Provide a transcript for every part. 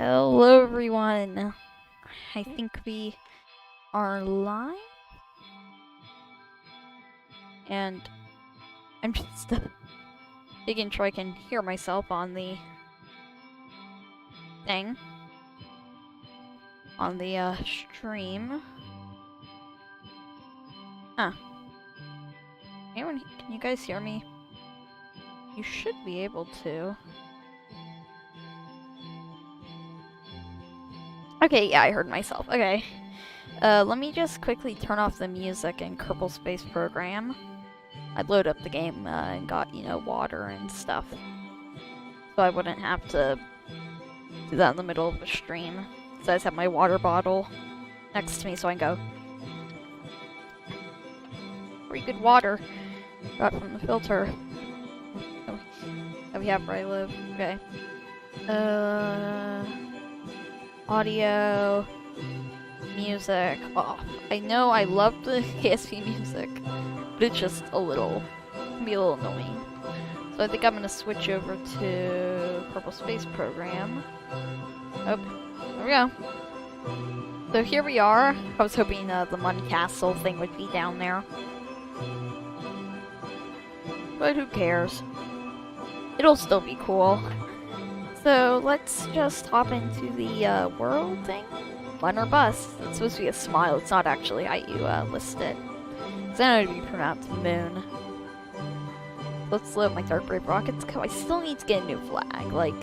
Hello everyone. I think we are live. And I'm just making sure I can hear myself on the thing. On the stream. Huh. Can you guys hear me? You should be able to. Okay, yeah, I heard myself. Okay. Let me just quickly turn off the music in Kerbal Space Program. I load up the game and got, water and stuff. So I wouldn't have to do that in the middle of the stream. So I just have my water bottle next to me so I can go. Pretty good water. Got from the filter. Oh, we have where I live. Okay. Audio, music off. I know I love the KSP music, but it's just can be a little annoying. So I think I'm gonna switch over to Kerbal Space Program. Oh, there we go. So here we are. I was hoping the Mud Castle thing would be down there. But who cares? It'll still be cool. So let's just hop into the world thing. Fun or bust. It's supposed to be a smile. It's not actually how you list it. Because I know it'd be pronounced moon. Let's load my Dark Brave rockets. I still need to get a new flag.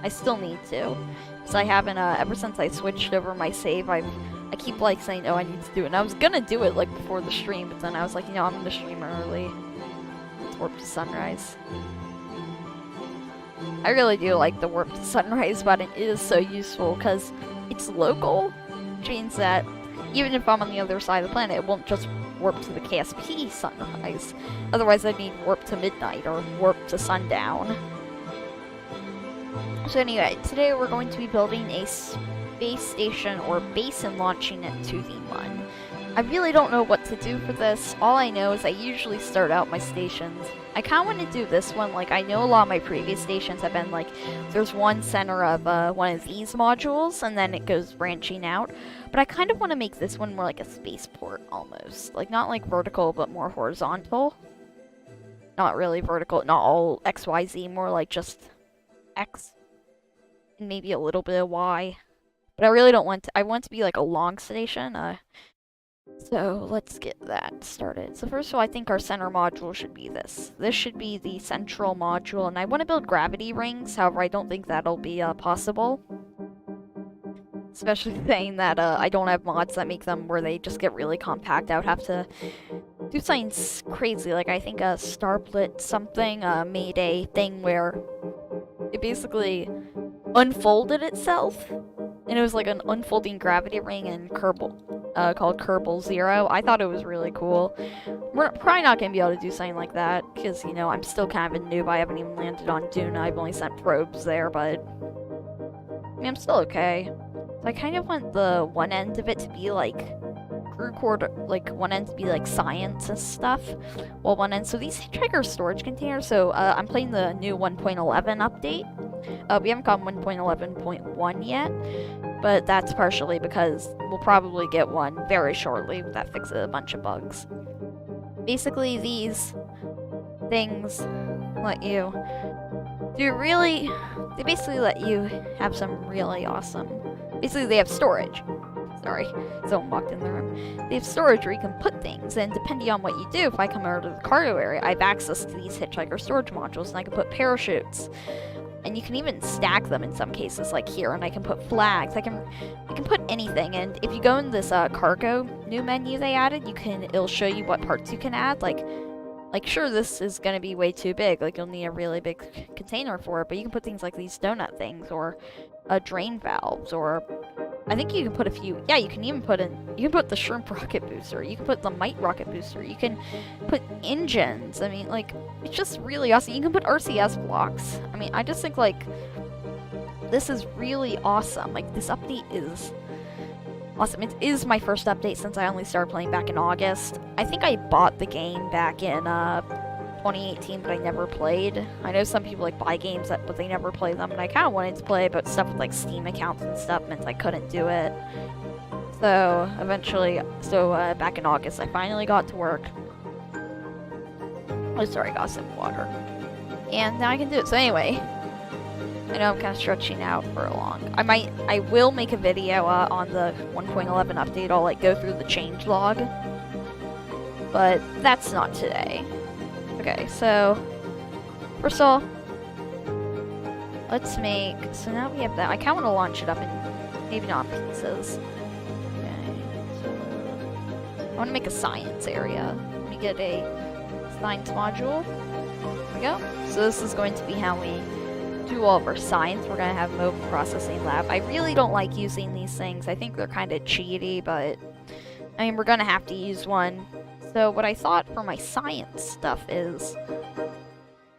I still need to. Because I haven't, ever since I switched over my save, I keep saying, oh, I need to do it. And I was gonna do it before the stream, but then I was like, I'm gonna stream early. It's warp to sunrise. I really do like the warp to sunrise button. It is so useful because it's local, which means that even if I'm on the other side of the planet, it won't just warp to the KSP sunrise. Otherwise, I'd need warp to midnight or warp to sundown. So anyway, today we're going to be building a space station or base and launching it to the Mun. I really don't know what to do for this. All I know is I usually start out my stations. I kind of want to do this one, I know a lot of my previous stations have been there's one center of one of these modules, and then it goes branching out. But I kind of want to make this one more like a spaceport, almost. Not vertical, but more horizontal. Not really vertical, not all XYZ, more like just X. And maybe a little bit of Y. But I really don't want to, I want it to be a long station, So let's get that started. So first of all, I think our center module should be this. This should be the central module, and I want to build gravity rings. However, I don't think that'll be possible. Especially saying that I don't have mods that make them where they just get really compact. I would have to do something crazy. I think Starplit something made a thing where it basically unfolded itself. And it was an unfolding gravity ring in Kerbal. Called Kerbal 0. I thought it was really cool. We're probably not going to be able to do something like that, because, I'm still kind of a noob. I haven't even landed on Duna. I've only sent probes there, but I'm still okay. So I kind of want the one end of it to be crew quarter, one end to be science and stuff, while one end, so these hitchhiker storage containers, so I'm playing the new 1.11 update. We haven't gotten 1.11.1 yet. But that's partially because we'll probably get one very shortly that fixes a bunch of bugs. Basically, these things let you they basically let you have some really awesome, basically they have storage. Sorry, someone walked in the room. They have storage where you can put things, and depending on what you do, if I come over to the cargo area, I have access to these hitchhiker storage modules, and I can put parachutes. And you can even stack them in some cases, like here, and I can put flags. I can put anything, and if you go in this cargo new menu they added, it'll show you what parts you can add. Sure, this is gonna be way too big. You'll need a really big container for it, but you can put things like these donut things, or drain valves, or I think you can put a few. Yeah, you can even put the shrimp rocket booster. You can put the mite rocket booster. You can put engines. I mean, it's just really awesome. You can put RCS blocks. I mean, I just think this is really awesome. This update is awesome. It is my first update since I only started playing back in August. I think I bought the game back in 2018, but I never played. I know some people like buy games but they never play them, and I kind of wanted to play, but stuff with like Steam accounts and stuff meant I couldn't do it. So eventually, back in August, I finally got to work. Oh, sorry, I got some water. And now I can do it. So anyway, I know I'm kind of stretching out for a long. I will make a video on the 1.11 update. I'll like go through the change log, but that's not today. Okay, so first of all, let's make. So now we have that. I kind of want to launch it up in maybe not pieces. Okay, so I want to make a science area. Let me get a science module. There we go. So this is going to be how we do all of our science. We're going to have mobile processing lab. I really don't like using these things. I think they're kind of cheaty, but I mean, we're going to have to use one. So what I thought for my science stuff is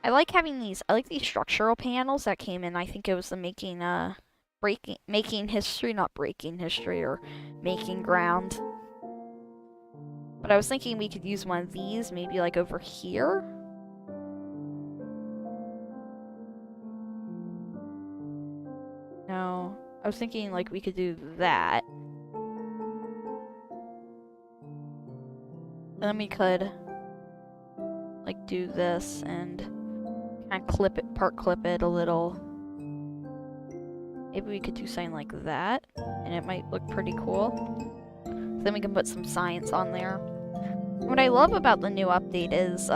I like having these, I like these structural panels that came in. I think it was the making history, not breaking history, or making ground. But I was thinking we could use one of these, maybe like over here. No, I was thinking like we could do that. Then we could like do this and kind of clip it, part clip it a little. Maybe we could do something like that, and it might look pretty cool. Then we can put some science on there. What I love about the new update is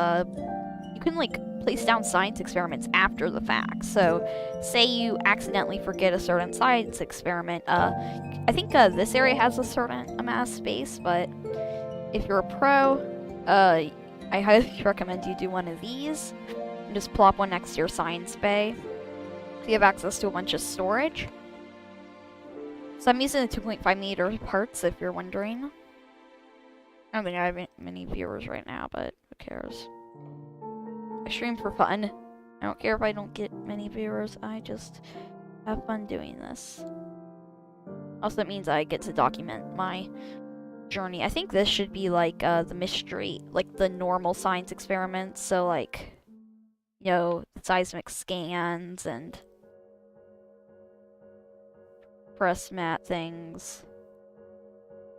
you can like place down science experiments after the fact. So say you accidentally forget a certain science experiment. I think this area has a certain amount of space, but if you're a pro, I highly recommend you do one of these and just plop one next to your science bay so you have access to a bunch of storage. So I'm using the 2.5 meter parts, if you're wondering. I don't think I have many viewers right now, but who cares? I stream for fun. I don't care if I don't get many viewers. I just have fun doing this. Also, that means I get to document my journey. I think this should be like the mystery, like the normal science experiments. So like, you know, seismic scans and press mat things.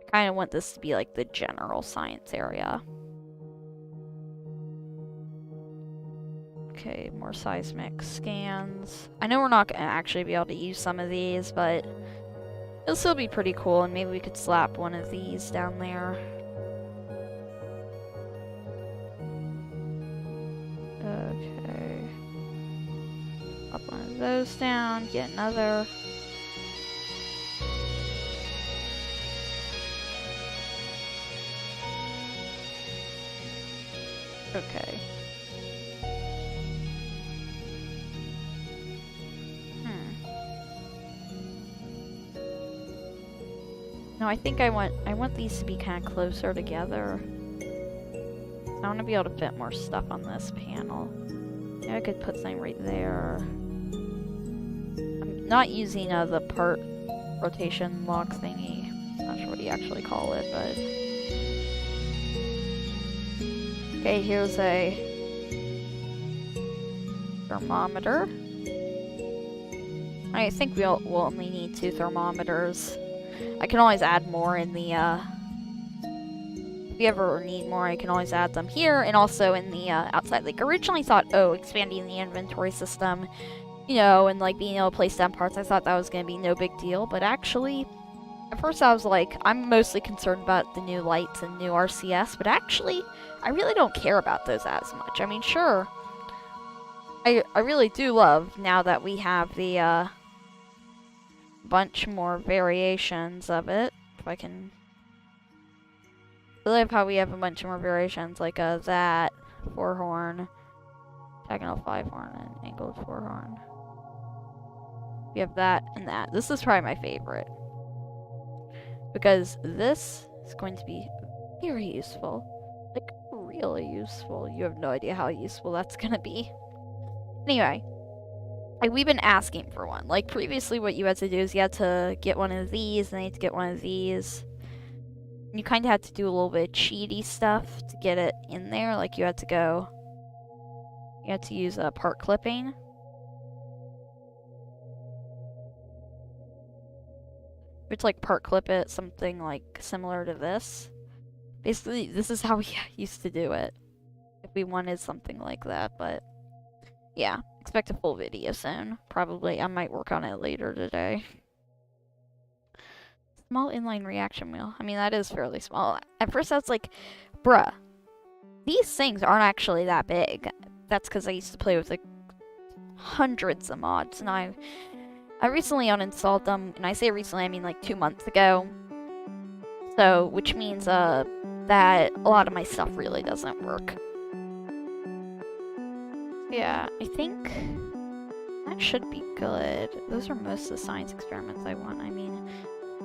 I kind of want this to be like the general science area. Okay, more seismic scans. I know we're not going to actually be able to use some of these, but it'll still be pretty cool, and maybe we could slap one of these down there. Okay. Up one of those down, get another. Okay. No, I think I want these to be kind of closer together. I want to be able to fit more stuff on this panel. Maybe I could put something right there. I'm not using the part rotation lock thingy. Not sure what you actually call it, but okay, here's a thermometer. I think we'll only need 2 thermometers. I can always add more in the, if you ever need more, I can always add them here, and also in the, outside. Like, originally thought, oh, expanding the inventory system, you know, and, like, being able to place down parts, I thought that was gonna be no big deal, but actually, at first I was like, I'm mostly concerned about the new lights and new RCS, but actually, I really don't care about those as much. I mean, sure, I really do love, now that we have the, bunch more variations of it. If I can, I love how we have a bunch more variations, like that 4-horn, diagonal 5-horn, and angled 4-horn. We have that and that. This is probably my favorite because this is going to be very useful, like really useful. You have no idea how useful that's gonna be. Anyway. We've been asking for one. Like, previously what you had to do is you had to get one of these, and then you had to get one of these. You kind of had to do a little bit of cheaty stuff to get it in there. Like, you had to go You have to use part clipping. It's like part clip it, something like similar to this. Basically, this is how we used to do it if we wanted something like that, but yeah, expect a full video soon. Probably, I might work on it later today. Small inline reaction wheel. I mean, that is fairly small. At first, I was like, bruh, these things aren't actually that big. That's because I used to play with like hundreds of mods, and I recently uninstalled them, and I say recently, I mean like 2 months ago. So, which means that a lot of my stuff really doesn't work. Yeah, I think that should be good. Those are most of the science experiments I want. I mean,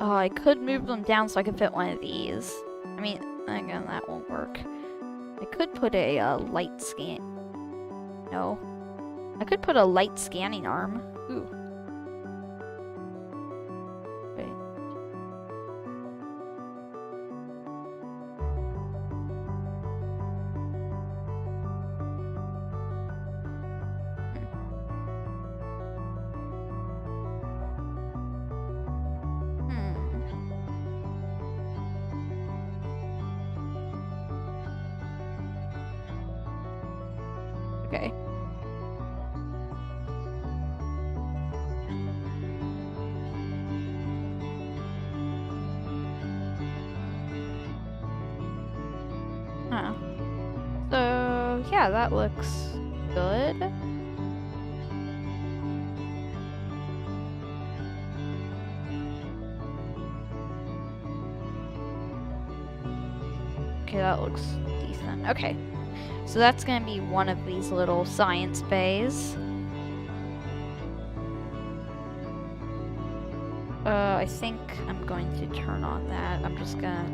oh, I could move them down so I could fit one of these. I mean, again, that won't work. I could put a light scan. No. I could put a light scanning arm. Ooh. Wait. Okay. Huh. So, yeah, that looks good. Okay, that looks decent. Okay. So that's gonna be one of these little science bays. I think I'm going to turn on that. I'm just gonna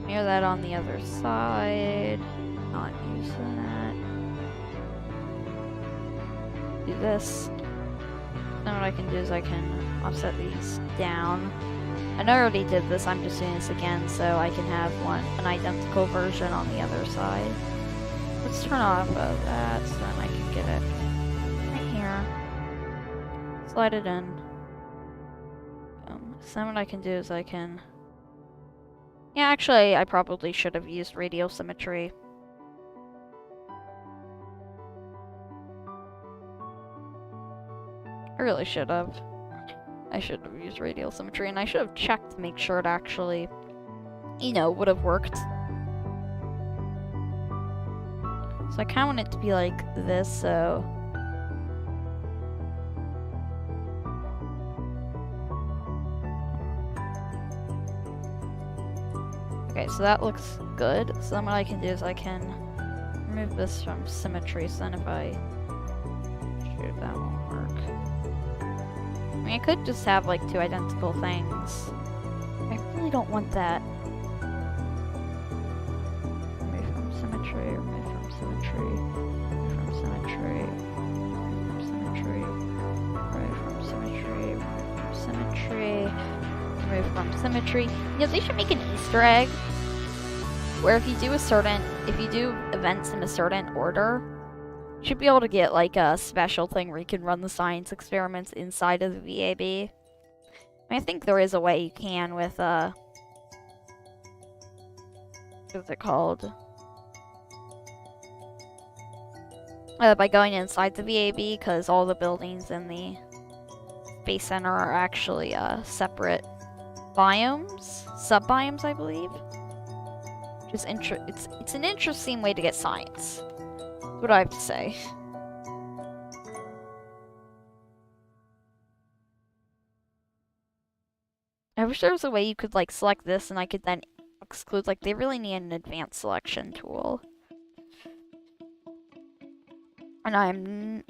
mirror that on the other side. Not use that. Do this. Then what I can do is I can offset these down. I already did this, I'm just doing this again so I can have an identical version on the other side. Let's turn off of that so then I can get it right here. Slide it in. So then what I can do is I can... Yeah, actually, I probably should have used radial symmetry. I really should have. I should have used radial symmetry, and I should have checked to make sure it actually, you know, would have worked. So I kind of want it to be like this, so... Okay, so that looks good. So then what I can do is I can remove this from symmetry, so then if I... Shoot, that won't work. I mean, I could just have, like, 2 identical things. I really don't want that. Remove from symmetry, remove from symmetry, remove from symmetry, remove from symmetry, remove from symmetry, remove from symmetry, remove from symmetry. You know, they should make an Easter egg where if you do events in a certain order, you should be able to get like a special thing where you can run the science experiments inside of the VAB. I mean, I think there is a way you can with what's it called? By going inside the VAB, because all the buildings in the Space Center are actually separate biomes, sub-biomes, I believe. Just it's an interesting way to get science. That's what I have to say. I wish there was a way you could like select this and I could then exclude, like they really need an advanced selection tool. And I'm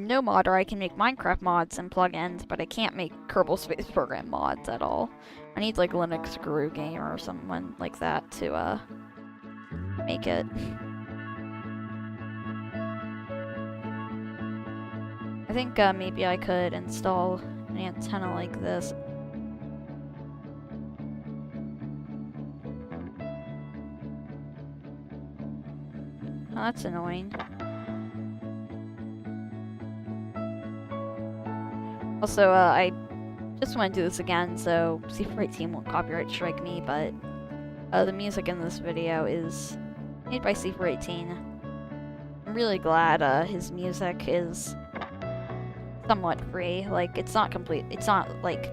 no modder. I can make Minecraft mods and plugins, but I can't make Kerbal Space Program mods at all. I need like Linux Guru Gamer or someone like that to make it. I think maybe I could install an antenna like this. Oh, that's annoying. Also, I just want to do this again, so C418 won't copyright strike me, but the music in this video is made by C418. I'm really glad his music is somewhat free. Like, it's not like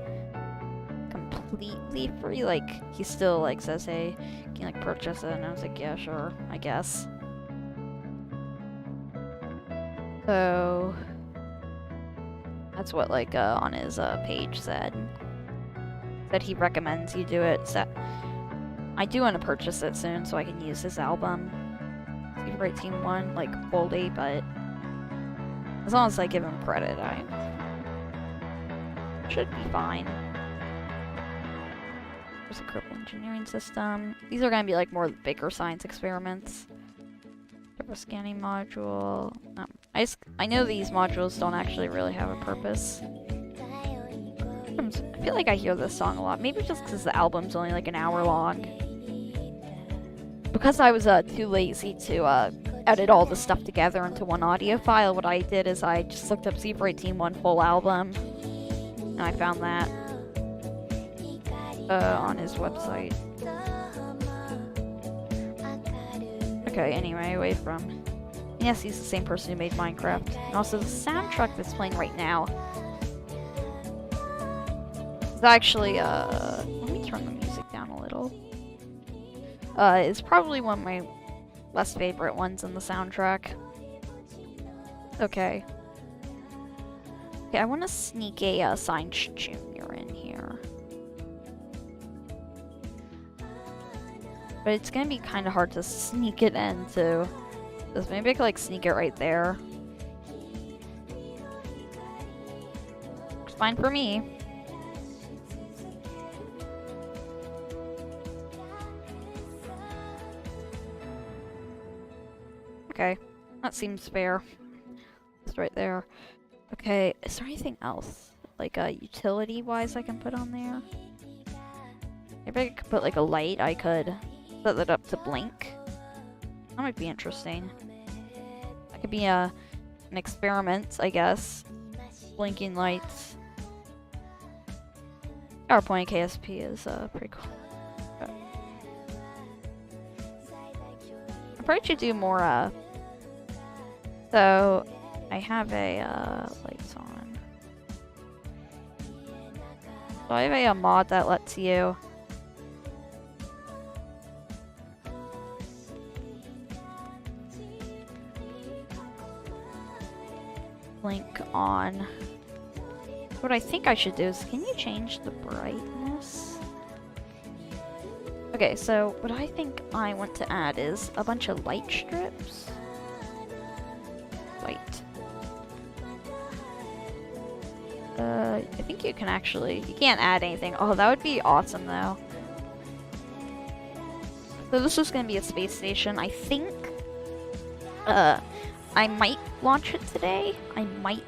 completely free. Like, he still like says, hey, can you like purchase it? And I was like, yeah, sure, I guess. So that's what like on his page said. That he recommends you do it. So I do want to purchase it soon so I can use his album. C418 one, like fully, but as long as I give him credit, I should be fine. There's a Kerbal engineering system. These are gonna be like more bigger science experiments. Kerbal scanning module. I know these modules don't actually really have a purpose. I feel like I hear this song a lot. Maybe just because the album's only like an hour long. Because I was too lazy to edit all the stuff together into one audio file, what I did is I just looked up C418 one full album. And I found that on his website. Okay, anyway, away from... Yes, he's the same person who made Minecraft. And also the soundtrack that's playing right now. It's actually, let me turn the music down a little. It's probably one of my less favorite ones in the soundtrack. Okay. Okay, I want to sneak a Science Junior in here. But it's gonna be kind of hard to sneak it in, too. So maybe I could, like, sneak it right there. Looks fine for me. Okay, that seems fair. It's right there. Okay, is there anything else? Like, utility-wise I can put on there? Maybe I could put, like, a light. I could set that up to blink. That might be interesting. That could be an experiment, I guess. Blinking lights. PowerPoint KSP is pretty cool. I probably should do more. So I have a lights on. So I have a mod that lets you blink on. What I think I should do is, can you change the brightness? Okay, so what I think I want to add is a bunch of light strips. Light. I think you can actually, you can't add anything. Oh, that would be awesome though. So this is gonna be a space station. I think, I might launch it today. I might.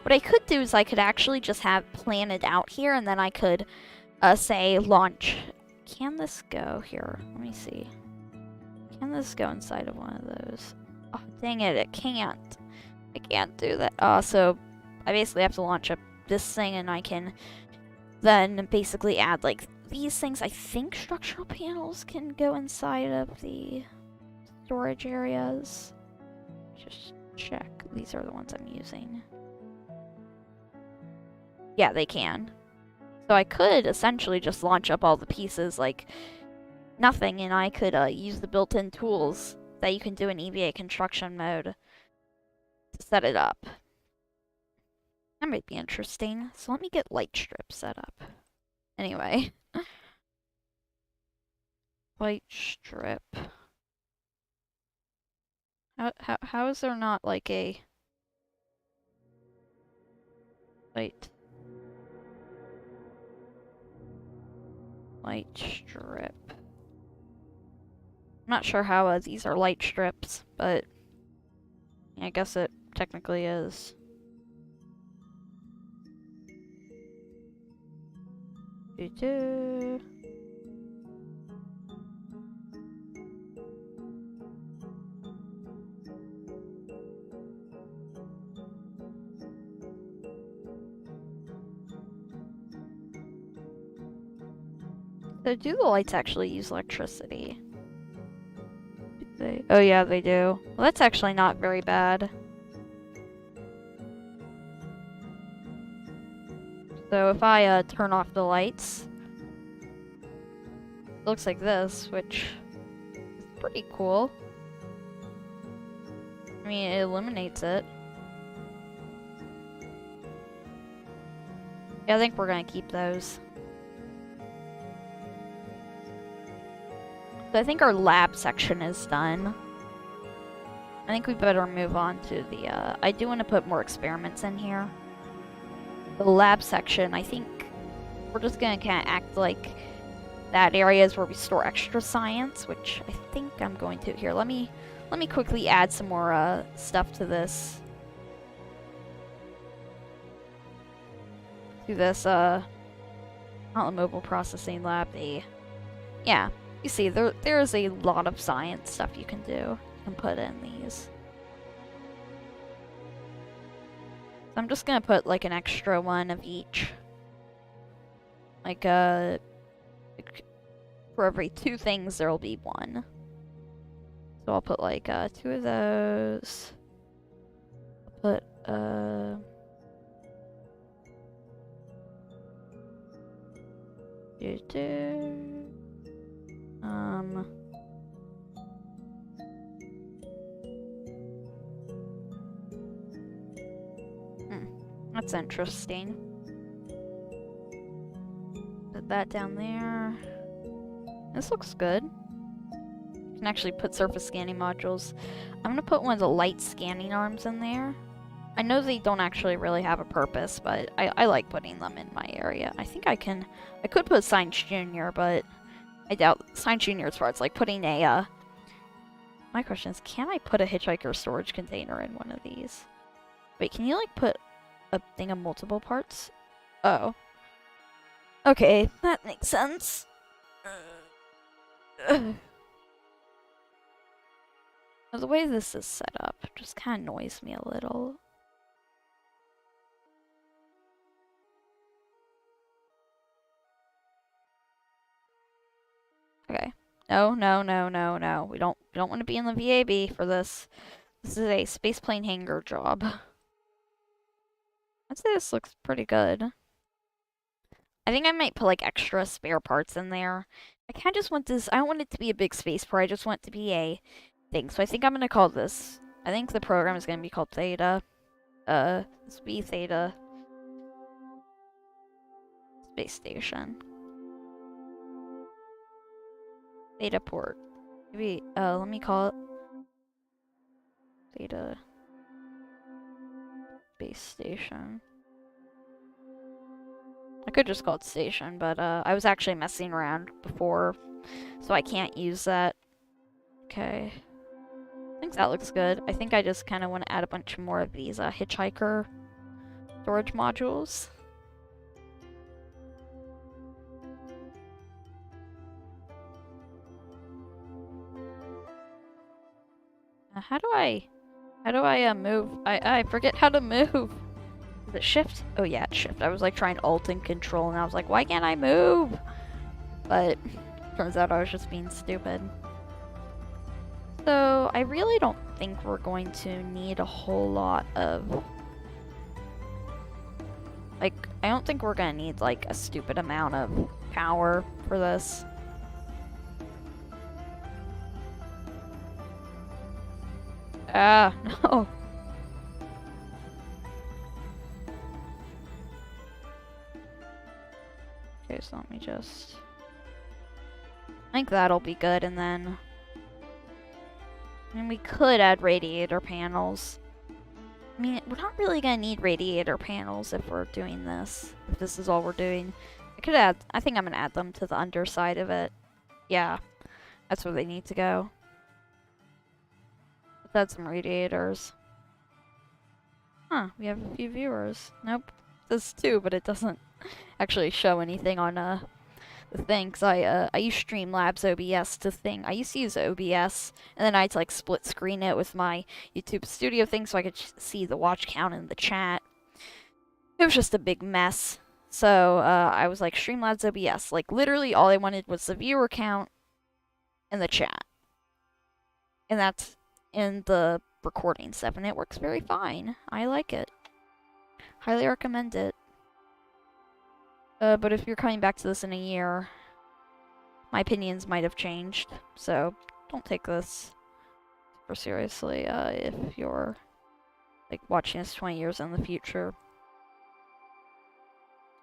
What I could do is I could actually just have planted out here, and then I could say launch. Can this go here? Let me see. Can this go inside of one of those? Oh, dang it, it can't. I can't do that. So I basically have to launch up this thing, and I can then basically add like these things. I think structural panels can go inside of the storage areas. Just check. These are the ones I'm using. Yeah, they can. So I could essentially just launch up all the pieces like nothing, and I could use the built-in tools that you can do in EVA construction mode to set it up. That might be interesting. So let me get light strips set up. Anyway. Light strip. How is there not like a light strip? I'm not sure how these are light strips, but yeah, I guess it technically is. Doo-doo. So do the lights actually use electricity? Oh yeah, they do. Well, that's actually not very bad. So if I turn off the lights, it looks like this, which is pretty cool. I mean, it eliminates it. Yeah, I think we're gonna keep those. So I think our lab section is done. I think we better move on to the, I do want to put more experiments in here. The lab section, I think we're just gonna kind of act like that area is where we store extra science, which I think I'm going to. Here, let me quickly add some more, stuff to this. To this, not the mobile processing lab, yeah. You see, there's a lot of science stuff you can do. You can put in these. So I'm just gonna put like an extra one of each. Like, for every 2 things, there'll be 1. So I'll put like, 2 of those. I'll put, that's interesting. Put that down there. This looks good. You can actually put surface scanning modules. I'm gonna put one of the light scanning arms in there. I know they don't actually really have a purpose, but I like putting them in my area. I think I could put Science Junior, but I doubt Science Junior as far as like putting a, my question is, can I put a hitchhiker storage container in one of these? Wait, can you like put a thing of multiple parts? Oh. Okay, that makes sense. The way this is set up just kind of annoys me a little. Okay. No, no, no, no, no. We don't want to be in the VAB for this. This is a spaceplane hangar job. I'd say this looks pretty good. I think I might put like extra spare parts in there. I kind of just want this. I don't want it to be a big spaceport. I just want it to be a thing. So I think I'm gonna call this. I think the program is gonna be called Theta. This will be Theta Space Station. Theta port. Maybe, let me call it Theta Space Station. I could just call it station, but, I was actually messing around before, so I can't use that. Okay. I think that looks good. I think I just kind of want to add a bunch more of these, hitchhiker storage modules. How do I move? I forget how to move. Is it shift? Oh yeah, it's shift. I was like trying alt and control and I was like, why can't I move? But turns out I was just being stupid. So I really don't think we're going to need a whole lot of, like, I don't think we're gonna need like a stupid amount of power for this. Ah, no. Okay, so let me just... I think that'll be good, and then... we could add radiator panels. I mean, we're not really gonna need radiator panels if we're doing this. If this is all we're doing. I think I'm gonna add them to the underside of it. Yeah, that's where they need to go. Let's add some radiators. Huh, we have a few viewers. Nope. This too, but it doesn't actually show anything on the thing, cause I use Streamlabs OBS to thing. I used to use OBS, and then I had to like split screen it with my YouTube Studio thing so I could see the watch count in the chat. It was just a big mess. So I was like, Streamlabs OBS. Like literally all I wanted was the viewer count and the chat. And that's in the recording stuff, and it works very fine. I like it. Highly recommend it. But if you're coming back to this in a year, my opinions might have changed. So don't take this super seriously if you're like watching this 20 years in the future.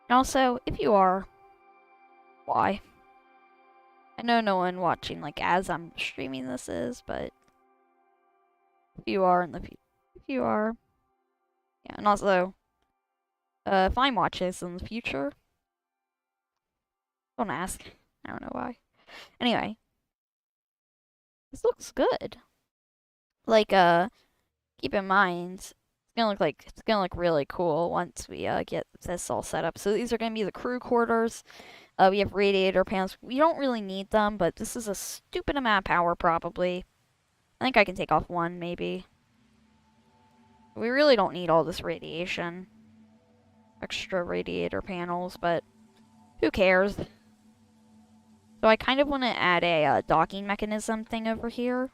And also, if you are, why? I know no one watching like as I'm streaming this is, but if you are in the future, if you are, yeah. And also, if I'm watching this in the future, don't ask. I don't know why. Anyway, this looks good. Like, keep in mind, it's gonna look really cool once we get this all set up. So these are gonna be the crew quarters. We have radiator panels. We don't really need them, but this is a stupid amount of power, probably. I think I can take off one, maybe. We really don't need all this radiation. Extra radiator panels, but who cares? So I kind of want to add a docking mechanism thing over here.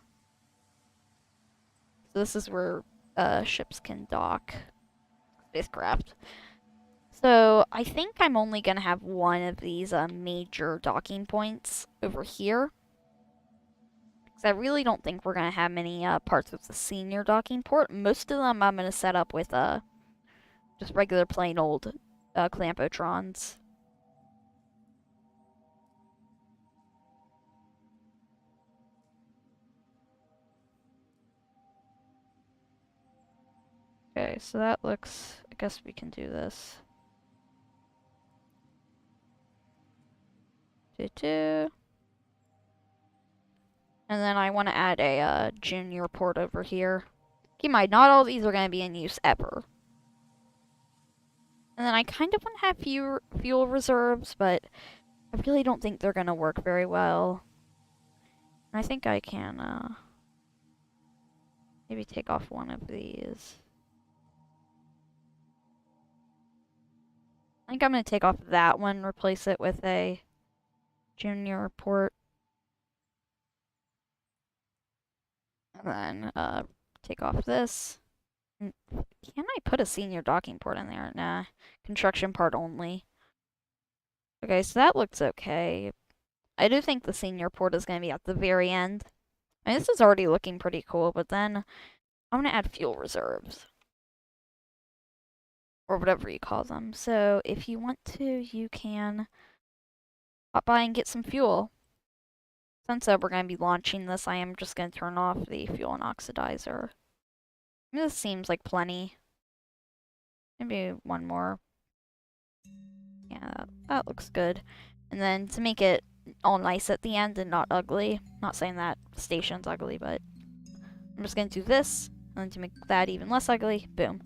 So this is where ships can dock. Spacecraft. So I think I'm only going to have one of these major docking points over here. Because I really don't think we're going to have many parts of the senior docking port. Most of them I'm going to set up with just regular plain old Clampotrons. Okay, so that looks... I guess we can do this. And then I want to add a junior port over here. Keep in mind, not all these are going to be in use ever. And then I kind of want to have fuel reserves, but I really don't think they're going to work very well. And I think I can maybe take off one of these. I think I'm going to take off that one, replace it with a junior port. And then take off this. Can I put a senior docking port in there? Nah. Construction part only. Okay, so that looks okay. I do think the senior port is going to be at the very end. I mean, this is already looking pretty cool, but then I'm going to add fuel reserves. Or whatever you call them. So if you want to, you can pop by and get some fuel. Since we're going to be launching this, I am just going to turn off the fuel and oxidizer. I mean, this seems like plenty. Maybe one more. Yeah, that looks good. And then to make it all nice at the end and not ugly, not saying that the station's ugly, but I'm just going to do this, and then to make that even less ugly, boom.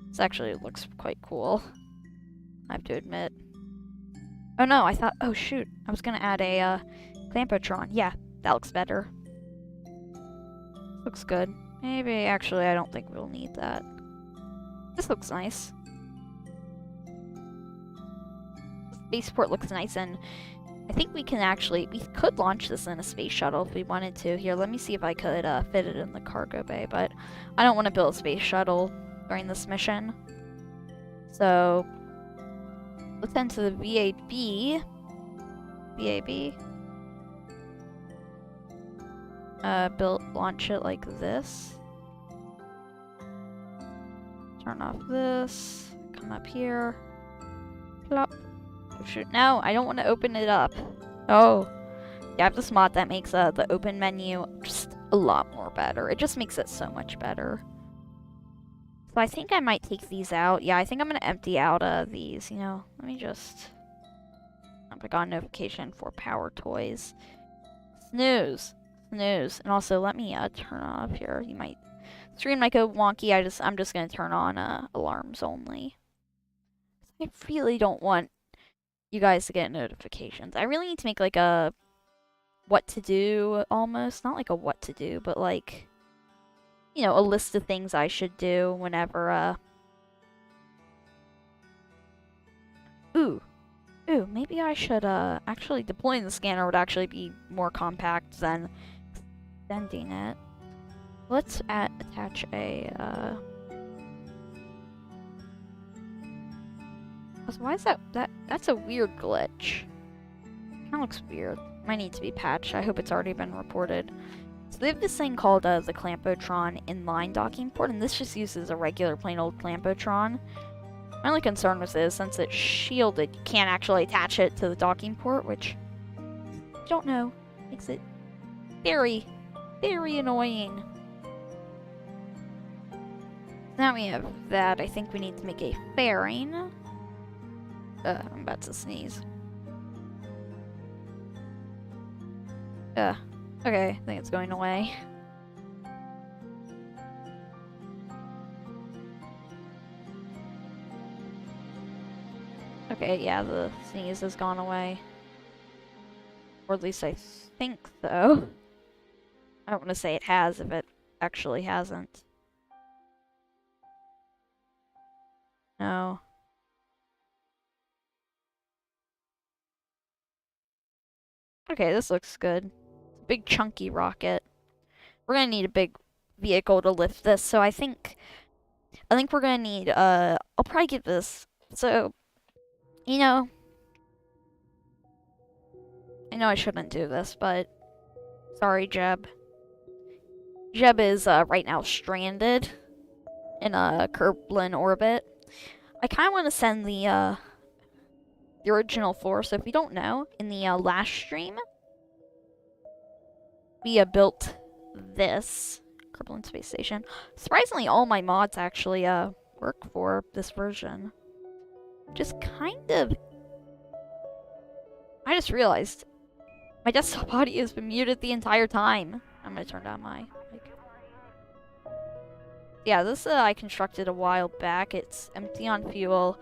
This actually looks quite cool, I have to admit. Oh no, I thought, oh shoot, I was going to add a Clampotron. Yeah, that looks better. Looks good. Maybe, actually, I don't think we'll need that. This looks nice. Spaceport looks nice, and I think we could launch this in a space shuttle if we wanted to. Here, let me see if I could fit it in the cargo bay, but I don't want to build a space shuttle during this mission. So, let's head to the VAB. Launch it like this. Turn off this. Come up here. Plop. Oh, shoot. No, I don't want to open it up. Oh. Yeah, I have this mod that makes the open menu just a lot more better. It just makes it so much better. So I think I might take these out. Yeah, I think I'm going to empty out these, you know. Let me just... I got a notification for power toys. Snooze. Snooze. And also, let me turn off here. You might... Stream might go wonky. I'm just going to turn on alarms only. I really don't want you guys to get notifications. I really need to make like a what to do almost. Not like a what to do, but like, you know, a list of things I should do whenever Ooh. Ooh, maybe I should, actually deploying the scanner would actually be more compact than extending it. Let's attach a, so why is that's a weird glitch. Kinda looks weird. Might need to be patched. I hope it's already been reported. So they have this thing called, the Clampotron Inline docking port, and this just uses a regular plain old Clampotron. My only concern with this, since it's shielded, you can't actually attach it to the docking port, which, I don't know, makes it very, very annoying. Now we have that. I think we need to make a fairing. I'm about to sneeze. Okay, I think it's going away. Okay, yeah, the sneeze has gone away. Or at least I think so. I don't want to say it has if it actually hasn't. No. Okay, this looks good. Big chunky rocket. We're gonna need a big vehicle to lift this, so I think we're gonna need, I'll probably give this, so, you know, I know I shouldn't do this, but sorry, Jeb. Jeb is, right now stranded in a Kerbal orbit. I kinda want to send the original force. So if you don't know, in the, last stream, we, built this Kerbal space station. Surprisingly, all my mods actually, work for this version. Just kind of... I just realized my desktop audio has been muted the entire time. I'm gonna turn down my mic. Yeah, this I constructed a while back. It's empty on fuel.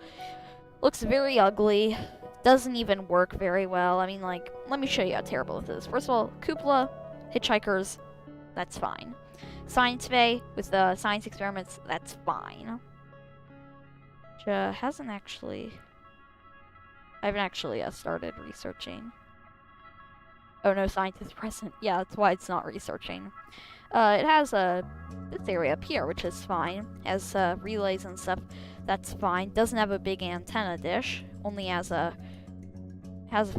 Looks very ugly. Doesn't even work very well. I mean, like, let me show you how terrible it is. First of all, cupola, hitchhikers, that's fine. Science bay with the science experiments, that's fine. Which hasn't actually... I haven't actually started researching. Oh, no scientist present. Yeah, that's why it's not researching. It has this area up here, which is fine. Has relays and stuff. That's fine. Doesn't have a big antenna dish. Only has a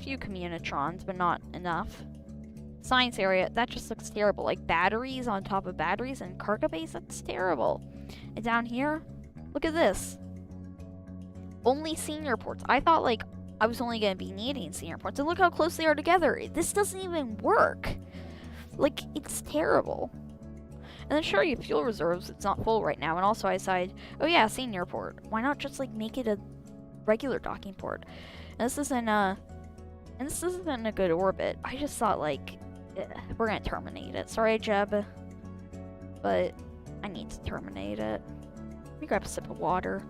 few communitrons, but not enough. Science area, that just looks terrible. Like batteries on top of batteries and cargo base, that's terrible. And down here, look at this. Only senior ports. I thought, like, I was only going to be needing senior ports. And look how close they are together. This doesn't even work. Like, it's terrible. And then sure, you have fuel reserves. It's not full right now. And also I decided, oh yeah, senior port. Why not just, like, make it a regular docking port? And this isn't a good orbit. I just thought, like, we're going to terminate it. Sorry, Jeb. But I need to terminate it. Let me grab a sip of water.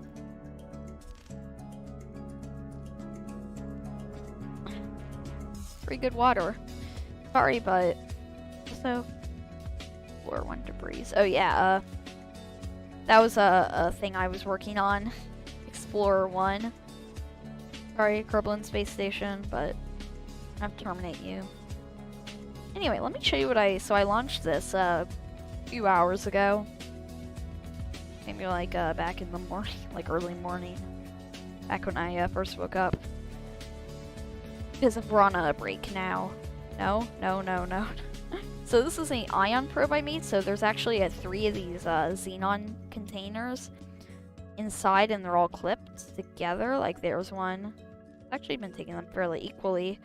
Pretty good water. Sorry, but also floor one debris. Oh yeah, that was a thing I was working on. Explorer 1. Sorry, Kerbal Space Station, but I have to terminate you. Anyway, let me show you what I launched this a few hours ago. Maybe like back in the morning, like early morning, back when I first woke up. Because we're on a break now. No. So this is an ion probe I made. So there's actually 3 of these xenon containers inside, and they're all clipped together. Like there's one. I've actually been taking them fairly equally.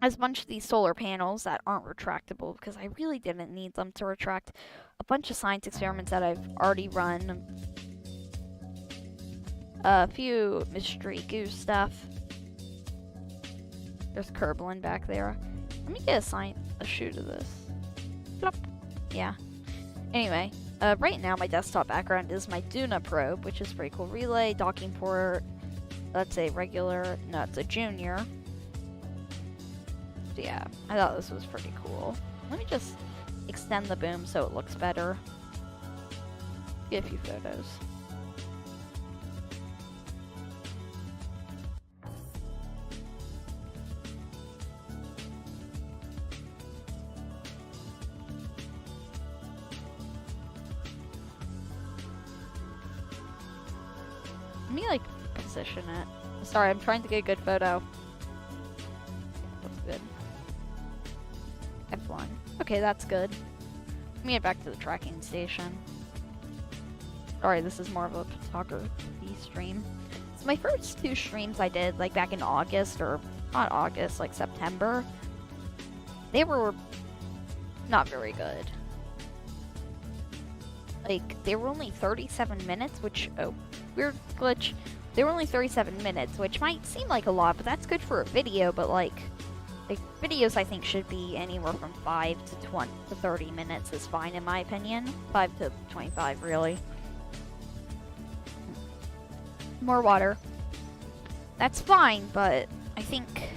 There's a bunch of these solar panels that aren't retractable because I really didn't need them to retract. A bunch of science experiments that I've already run. A few mystery goose stuff. There's Kerbal back there. Let me get a shoot of this. Plop. Yeah. Anyway, right now my desktop background is my Duna probe, which is pretty cool. Relay, docking port. That's a regular. No, it's a junior. So yeah, I thought this was pretty cool. Let me just extend the boom so it looks better. Get a few photos. Let me, like, position it. Sorry, I'm trying to get a good photo. That's good. F1. Okay, that's good. Let me get back to the tracking station. Sorry, this is more of a photography stream. So my first 2 streams I did, like, back in August, or not August, like September, they were not very good. Like, they were only 37 minutes, which, oh, weird glitch. They were only 37 minutes, which might seem like a lot, but that's good for a video, but like videos I think should be anywhere from 5 to 20 to 30 minutes is fine in my opinion. 5 to 25, really. More water. That's fine, but I think,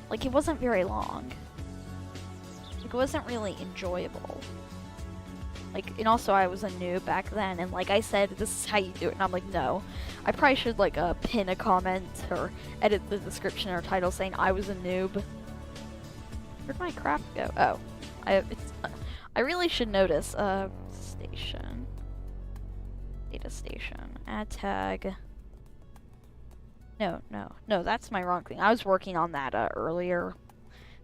like, it wasn't very long. Like, it wasn't really enjoyable. Like, and also I was a noob back then, and like I said, this is how you do it, and I'm like, no. I probably should, like, pin a comment or edit the description or title saying I was a noob. Where'd my craft go? Oh. I really should notice. Station. Data station. Add tag. No, that's my wrong thing. I was working on that, earlier.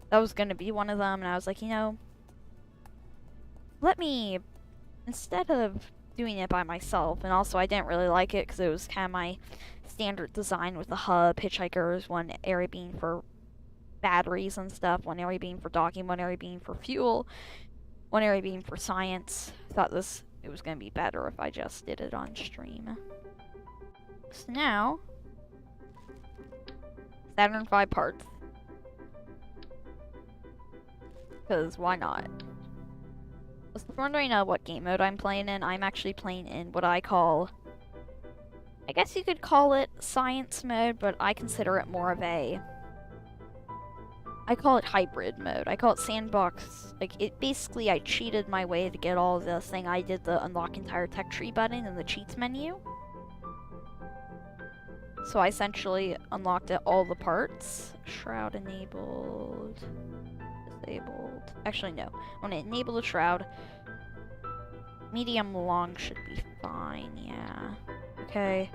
That was gonna be one of them, and I was like, you know, let me, instead of doing it by myself, and also I didn't really like it because it was kind of my standard design with the hub, hitchhikers, one area being for batteries and stuff, one area being for docking, one area being for fuel, one area being for science. I thought it was going to be better if I just did it on stream. So now, Saturn V parts. Because why not? I was wondering what game mode I'm playing in. I'm actually playing in what I call, I guess you could call it science mode, but I consider it more of a, I call it hybrid mode. I call it sandbox. Like, it basically, I cheated my way to get all this thing. I did the unlock entire tech tree button in the cheats menu. So I essentially unlocked all the parts. Shroud enabled. Disabled. Actually, no. I want to enable the shroud. Medium long should be fine, yeah. Okay.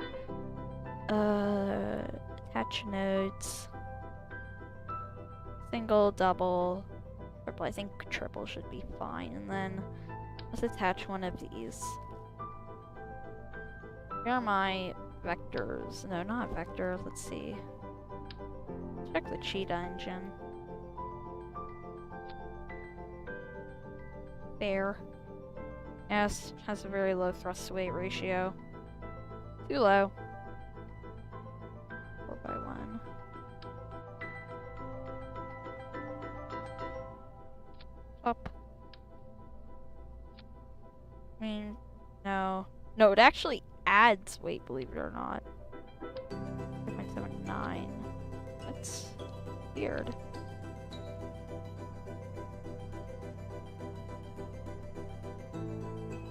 Attach nodes. Single, double, triple. I think triple should be fine. And then let's attach one of these. Here are my vectors. No, not vectors. Let's see. Check the cheetah engine. Fair. Yes, has a very low thrust to weight ratio. Too low. 4x1. Up. I mean, no. No, it actually adds weight, believe it or not. 3.79. That's weird.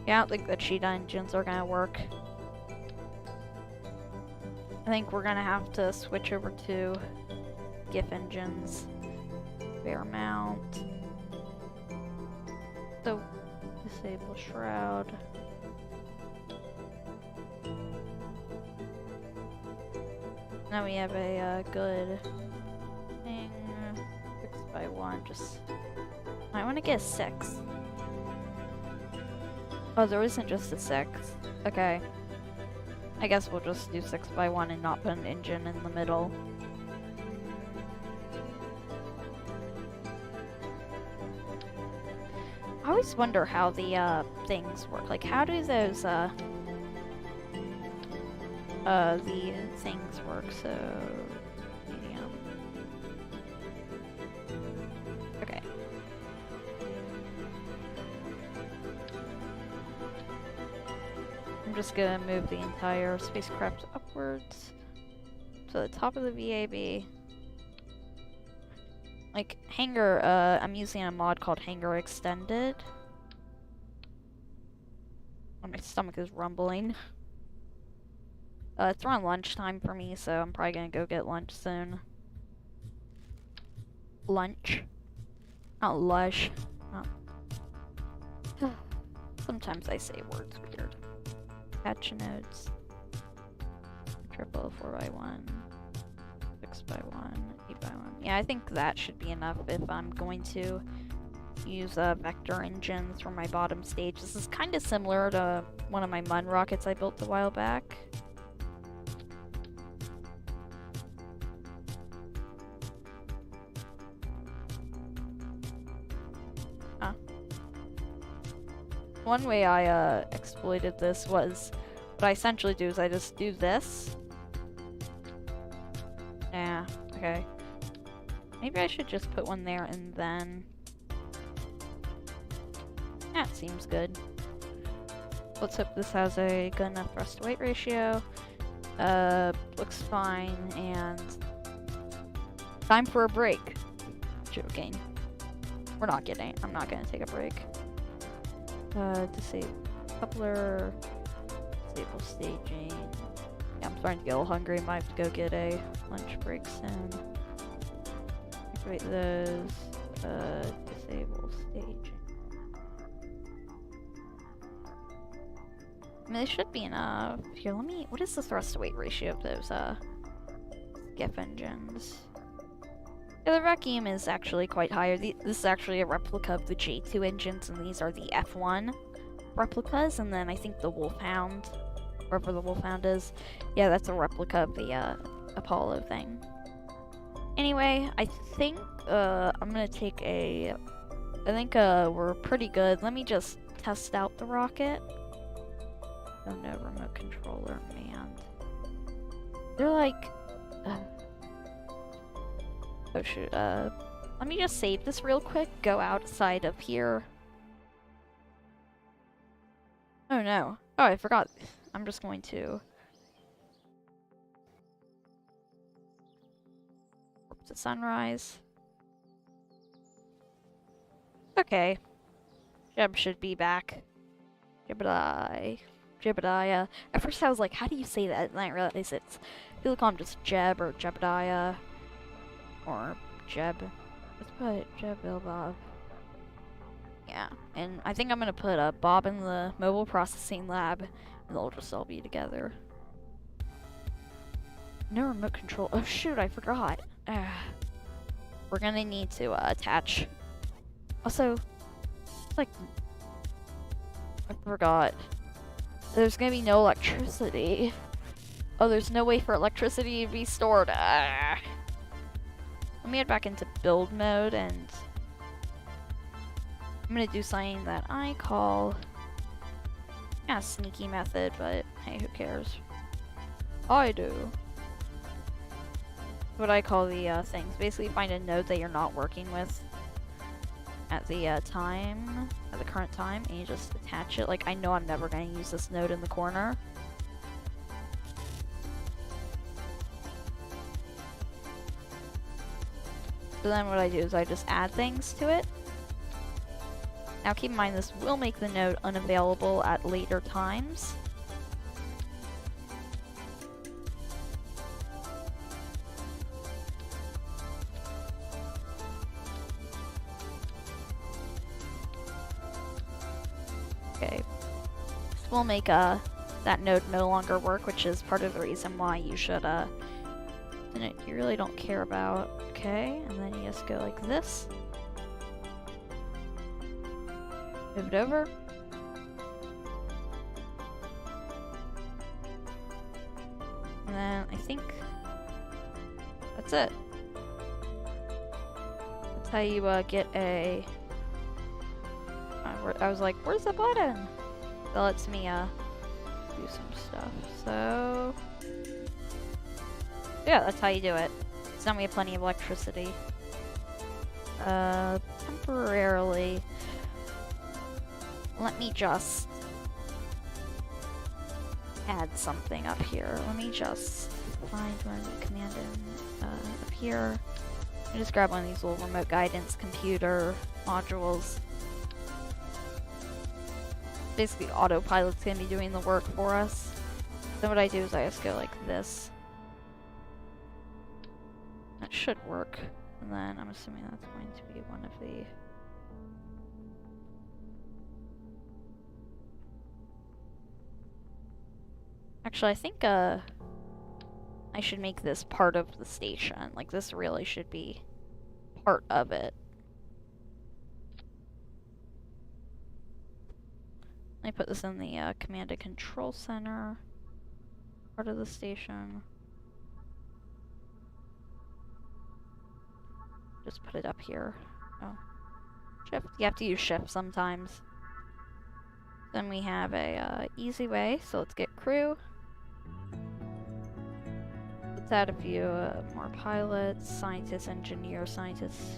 Yeah, I don't think the cheetah engines are gonna work. I think we're gonna have to switch over to GIF engines. Bear mount. So, disable shroud. Now we have a good thing. 6x1, just... I want to get a 6. Oh, there isn't just a 6. Okay. I guess we'll just do 6x1 and not put an engine in the middle. I always wonder how the things work. Like, how do those the things work? So, medium. Okay. I'm just gonna move the entire spacecraft upwards to the top of the VAB. Like, Hangar, I'm using a mod called Hangar Extended. Oh, my stomach is rumbling. It's around lunchtime for me, so I'm probably gonna go get lunch soon. Lunch. Not lush. Oh. Sometimes I say words weird. Patch nodes. triple 4x1, 6x1, 8x1. Yeah, I think that should be enough if I'm going to use vector engines for my bottom stage. This is kind of similar to one of my Mun rockets I built a while back. One way I exploited this was, what I essentially do is I just do this. Yeah, okay. Maybe I should just put one there and then... That seems good. Let's hope this has a good enough thrust to weight ratio. Looks fine, and... Time for a break. Joking. We're not getting it. I'm not gonna take a break. Disable coupler, disable staging. Yeah, I'm starting to get a little hungry. Might have to go get a lunch break soon. Activate those. Disable staging. I mean, they should be enough. Here, let me. What is the thrust to weight ratio of those GIF engines? Yeah, the vacuum is actually quite higher. This is actually a replica of the J2 engines, and these are the F1 replicas. And then I think the Wolfhound, wherever the Wolfhound is, yeah, that's a replica of the Apollo thing. Anyway, I think I'm gonna take a. I think we're pretty good. Let me just test out the rocket. Oh no, remote controller, man. They're like. Oh shoot, let me just save this real quick, go outside of here. Oh no. Oh, I forgot. I'm just going to... to sunrise. Okay. Jeb should be back. Jebediah. Jebediah. At first I was like, how do you say that? And I realized it's... I feel like I'm just Jeb or Jebediah. Or Jeb. Let's put Jeb Bill Bob. Yeah, and I think I'm gonna put Bob in the mobile processing lab, and they'll just all be together. No remote control. Oh shoot, I forgot. We're gonna need to attach. Also, like, I forgot. There's gonna be no electricity. Oh, there's no way for electricity to be stored. Let me head back into build mode, and I'm gonna do something that I call a sneaky method, but hey, who cares? I do. What I call the things. Basically, find a node that you're not working with at the current time, and you just attach it. Like, I know I'm never gonna use this node in the corner. So then what I do is I just add things to it. Now keep in mind this will make the node unavailable at later times. Okay. This will make that node no longer work, which is part of the reason why you should you really don't care about. Okay, and then you just go like this. Move it over. And then I think that's it. That's how you get a... I was like, where's the button? That lets me do some stuff. So... yeah, that's how you do it. So now we have plenty of electricity. Temporarily... let me just add something up here. Let me just find one command in up here. I just grab one of these little remote guidance computer modules. Basically, autopilot's gonna be doing the work for us. So what I do is I just go like this. That should work. And then I'm assuming that's going to be one of the... actually, I think, I should make this part of the station. Like, this really should be part of it. Let me put this in the command and control center. Part of the station. Just put it up here. Oh. Shift. You have to use shift sometimes. Then we have a easy way, so let's get crew. Let's add a few more pilots, scientists, engineers, scientists,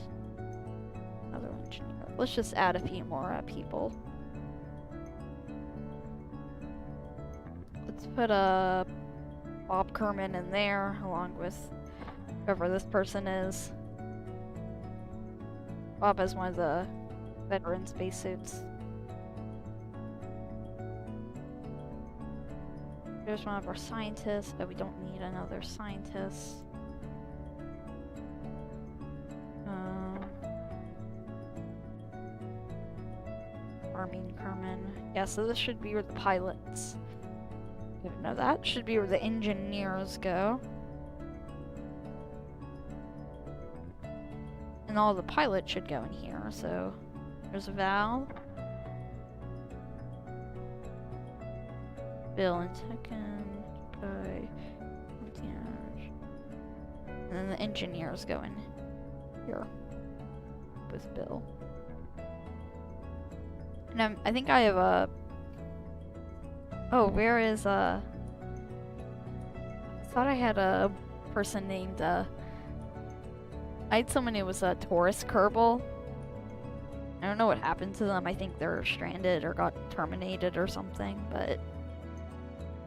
other engineer. Let's just add a few more people. Let's put Bob Kerman in there, along with whoever this person is. Bob has one of the veteran spacesuits. There's one of our scientists, but we don't need another scientist. Armin Kerman. Yeah, so this should be where the pilots. No, that should be where the engineers go. And all the pilots should go in here, so there's Val. Bill and Tekken, and then the engineers go in here with Bill. And I think I have a. Oh, where is I thought I had a person named I had someone who was a Taurus Kerbal. I don't know what happened to them. I think they're stranded or got terminated or something, but.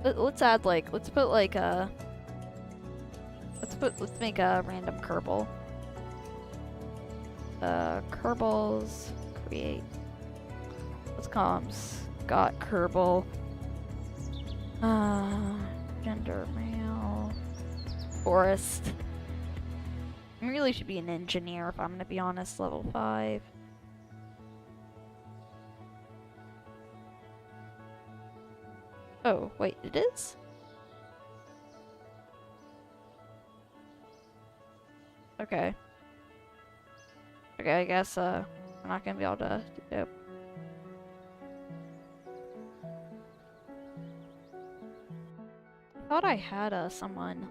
Let's add let's make a random Kerbal. Kerbals, create. Let's call him Scott Kerbal. Gender male. Forest. I really should be an engineer if I'm gonna be honest, level 5. Oh, wait, it is? Okay. Okay, I guess, we're not gonna be able to do it. I thought I had, someone.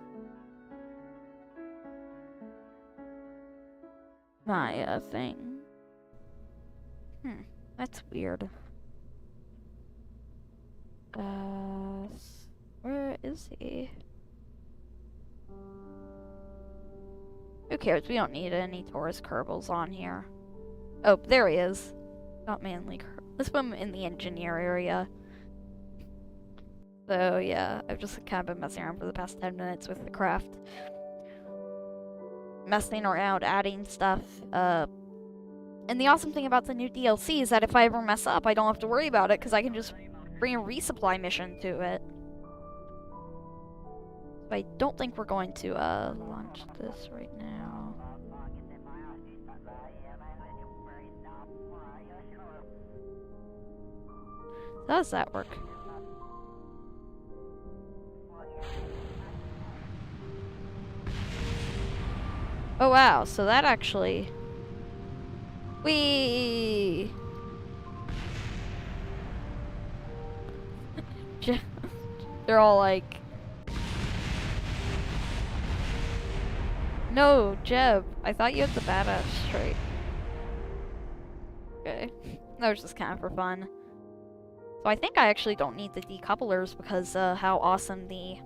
My, thing. That's weird. Where is he? Who cares? We don't need any Taurus Kerbals on here. Oh, there he is. Not manly. Let's put him in the engineer area. So, yeah, I've just kind of been messing around for the past 10 minutes with the craft. Messing around, adding stuff. And the awesome thing about the new DLC is that if I ever mess up, I don't have to worry about it, because I can just bring a resupply mission to it. But I don't think we're going to launch this right now. How does that work? Oh wow, so that actually... Whee! They're all like... No, Jeb, I thought you had the badass trait. Okay, that was just kind of for fun. So I think I actually don't need the decouplers because how awesome the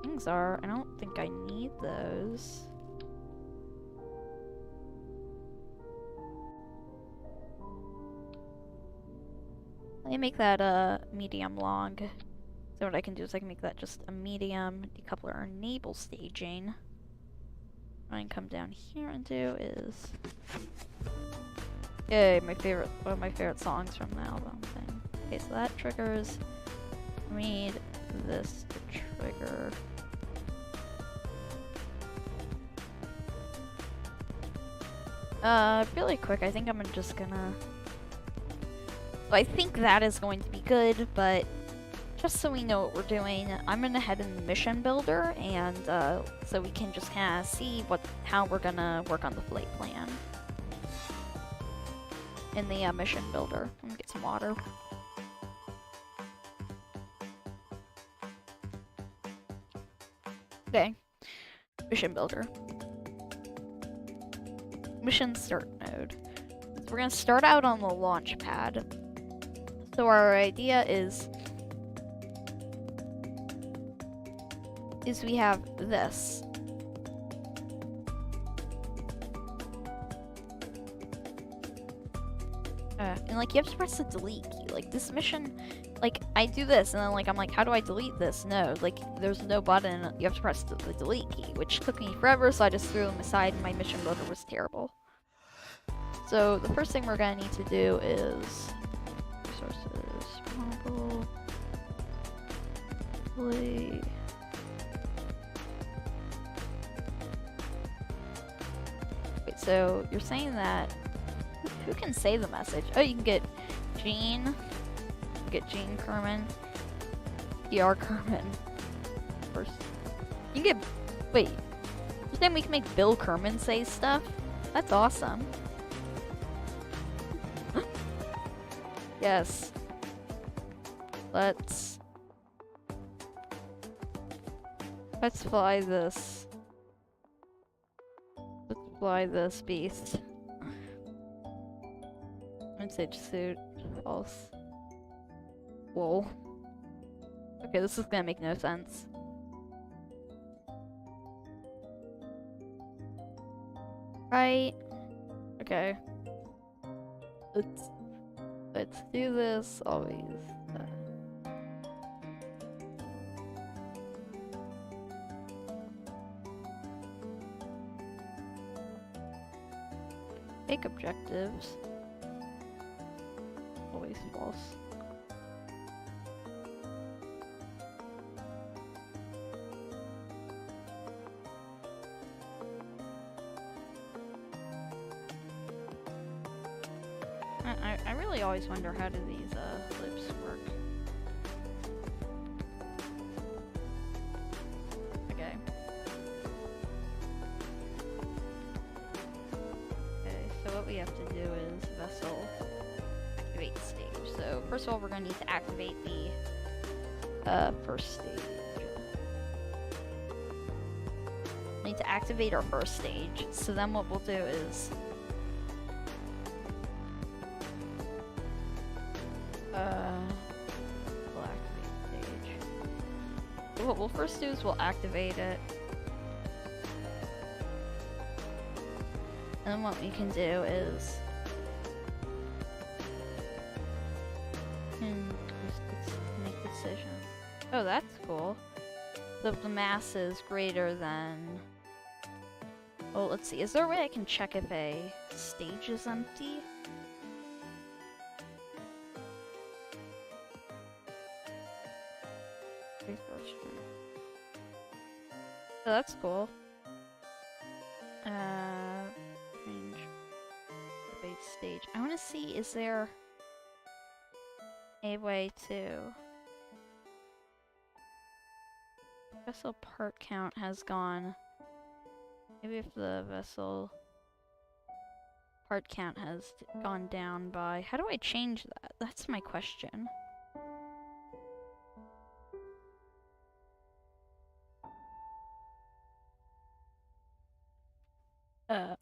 things are. I don't think I need those. Let me make that medium long. So what I can do is I can make that just a medium decoupler enable staging. What I can come down here and do is... Yay, one of my favorite songs from the album thing. Okay, so that triggers. We need this to trigger. Really quick, I think I'm just gonna... I think that is going to be good, but just so we know what we're doing, I'm gonna head in the mission builder, and so we can just kind of see how we're gonna work on the flight plan in the mission builder. Let me get some water. Okay, mission builder. Mission start node. So we're gonna start out on the launch pad. So our idea is we have this. And like you have to press the delete key. Like this mission, like I do this and then like I'm like, how do I delete this? No, like there's no button. You have to press the delete key, which took me forever. So I just threw them aside, and my mission builder was terrible. So the first thing we're gonna need to do is resources, probably. Wait, so you're saying that who can say the message? Oh, you can get Gene. Get Gene Kerman. PR Kerman. First. You can get. Wait. You're saying we can make Bill Kerman say stuff? That's awesome. Yes. Let's fly this. Let's fly this beast. Message suit. False. Whoa. Okay, this is gonna make no sense. Right. Okay. Let's do this always. Fake objectives. Always false. I really always wonder, how do these lips work? Okay. Okay, so what we have to do is vessel activate stage. So first of all, we're going to need to activate the first stage. We need to activate our first stage. So then what we'll do is we'll activate stage. So what we'll first do is we'll activate it. And then what we can do is make decisions. Oh, that's cool. So if the mass is greater than... Oh, let's see. Is there a way I can check if a stage is empty? Oh, that's cool. Change debate stage. I want to see, is there a way to... Vessel part count has gone... Maybe if the vessel part count has gone down by... How do I change that? That's my question.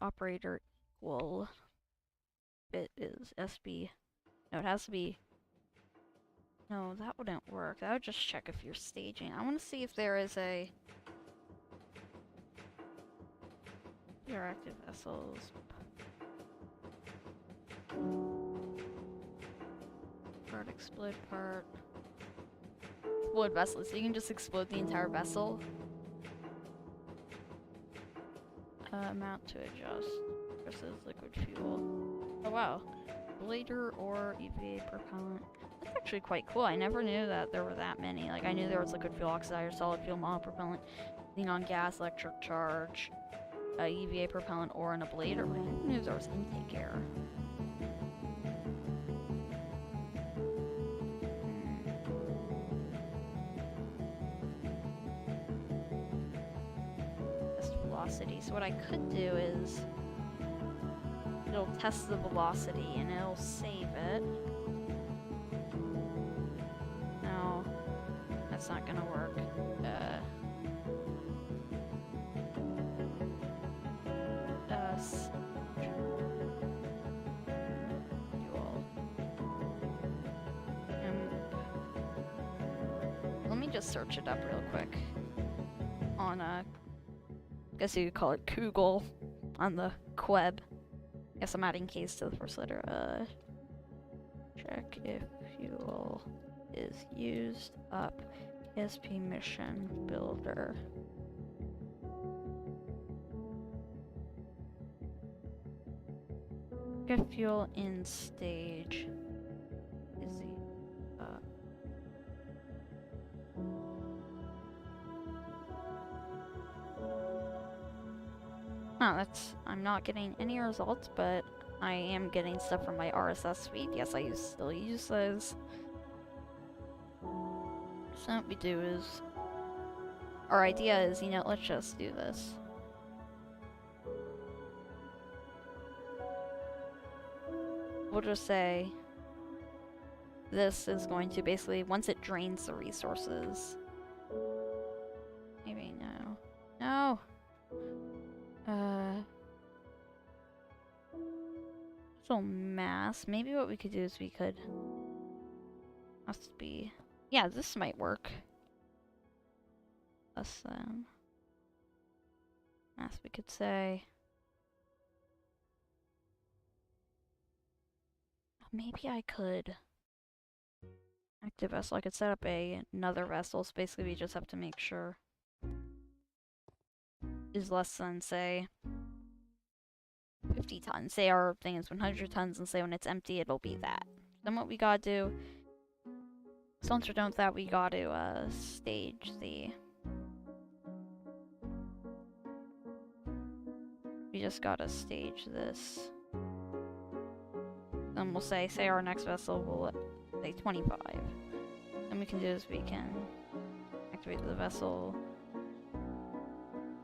Operator equal bit is SB. No, it has to be... No, that wouldn't work. That would just check if you're staging. I want to see if there is a... Interactive vessels. Part, explode part. Explode vessel, so you can just explode the entire vessel. Amount to adjust versus liquid fuel. Oh wow. Blader or EVA propellant. That's actually quite cool. I never knew that there were that many. Like, I knew there was liquid fuel oxidizer, solid fuel monopropellant, xenon gas, electric charge, EVA propellant, or an ablator. I didn't know there was intake air. what I could do is it'll test the velocity and it'll save it. No, that's not gonna work. Let me just search it up real quick on I guess you could call it Google on the web. Guess I'm adding case to the first letter. Check if fuel is used up. ESP mission builder. Get fuel in stage. Is he up? Oh, I'm not getting any results, but I am getting stuff from my RSS feed. Yes, I still use those. So what we do is, our idea is, you know, let's just do this. We'll just say this is going to basically, once it drains the resources. Maybe no. No! So mass. Maybe what we could do is we could. Must be. Yeah, this might work. Less than. Mass, we could say. Maybe I could. Active vessel. I could set up another vessel. So basically, we just have to make sure. Is less than, say, 50 tons. Say our thing is 100 tons, and say when it's empty, it'll be that. Then what we gotta do, so once we're done with that, we gotta stage the. We just gotta stage this. Then we'll say our next vessel will say 25. Then we can do is we can activate the vessel.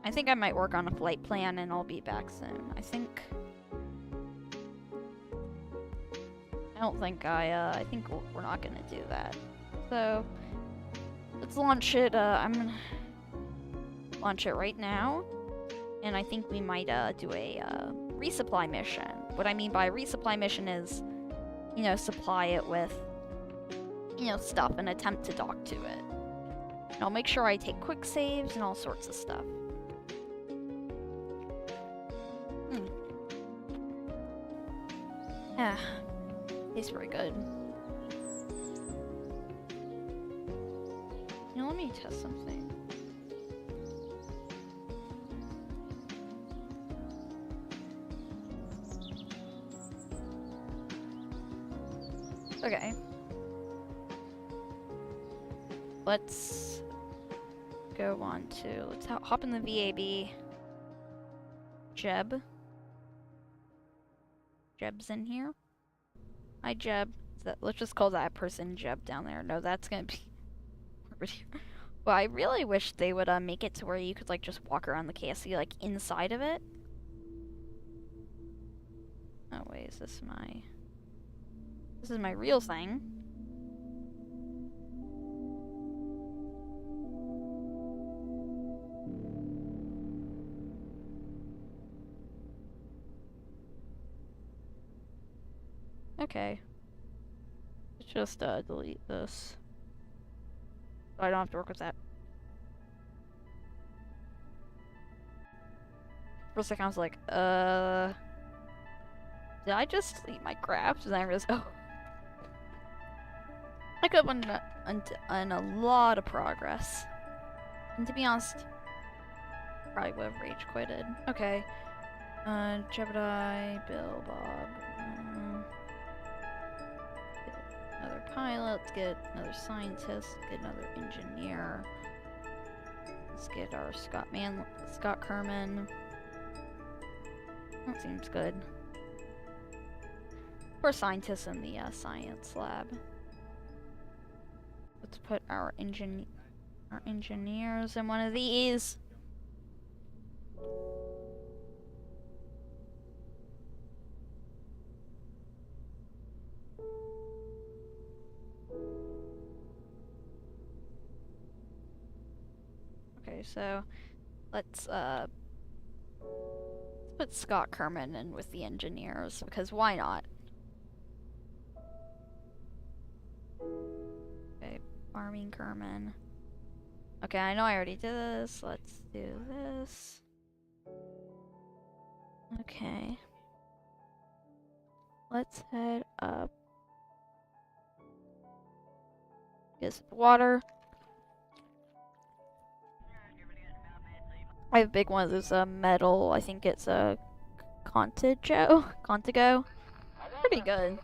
I think I might work on a flight plan and I'll be back soon. I think I think we're not gonna do that. So let's launch it. I'm gonna launch it right now. And I think we might do a resupply mission. What I mean by resupply mission is, you know, supply it with, you know, stuff and attempt to dock to it. And I'll make sure I take quick saves and all sorts of stuff. Yeah, tastes very good. You know, let me test something. Okay. Let's go on to, let's hop in the VAB. Jeb's in here. Hi, Jeb. Let's just call that person Jeb down there. No, that's gonna be... Well, I really wish they would make it to where you could, like, just walk around the KSC, like, inside of it. Oh, wait, is this my... This is my real thing. Okay. Let's just delete this. So I don't have to work with that. For a second I was like, did I just delete my craft? And then I realized, oh. I could have done a lot of progress. And to be honest, probably would have rage quitted. Okay. Jebediah, Bill, Bob. Another pilot, let's get another scientist, get another engineer. Let's get our Scott Kerman. That seems good. We're scientists in the science lab. Let's put our engineers in one of these. Okay, so let's put Scott Kerman in with the engineers, because why not? Okay, Farming Kerman. Okay, I know I already did this. Let's do this. Okay. Let's head up. Get some water. I have a big one of those metal, I think it's a Contigo. Pretty good.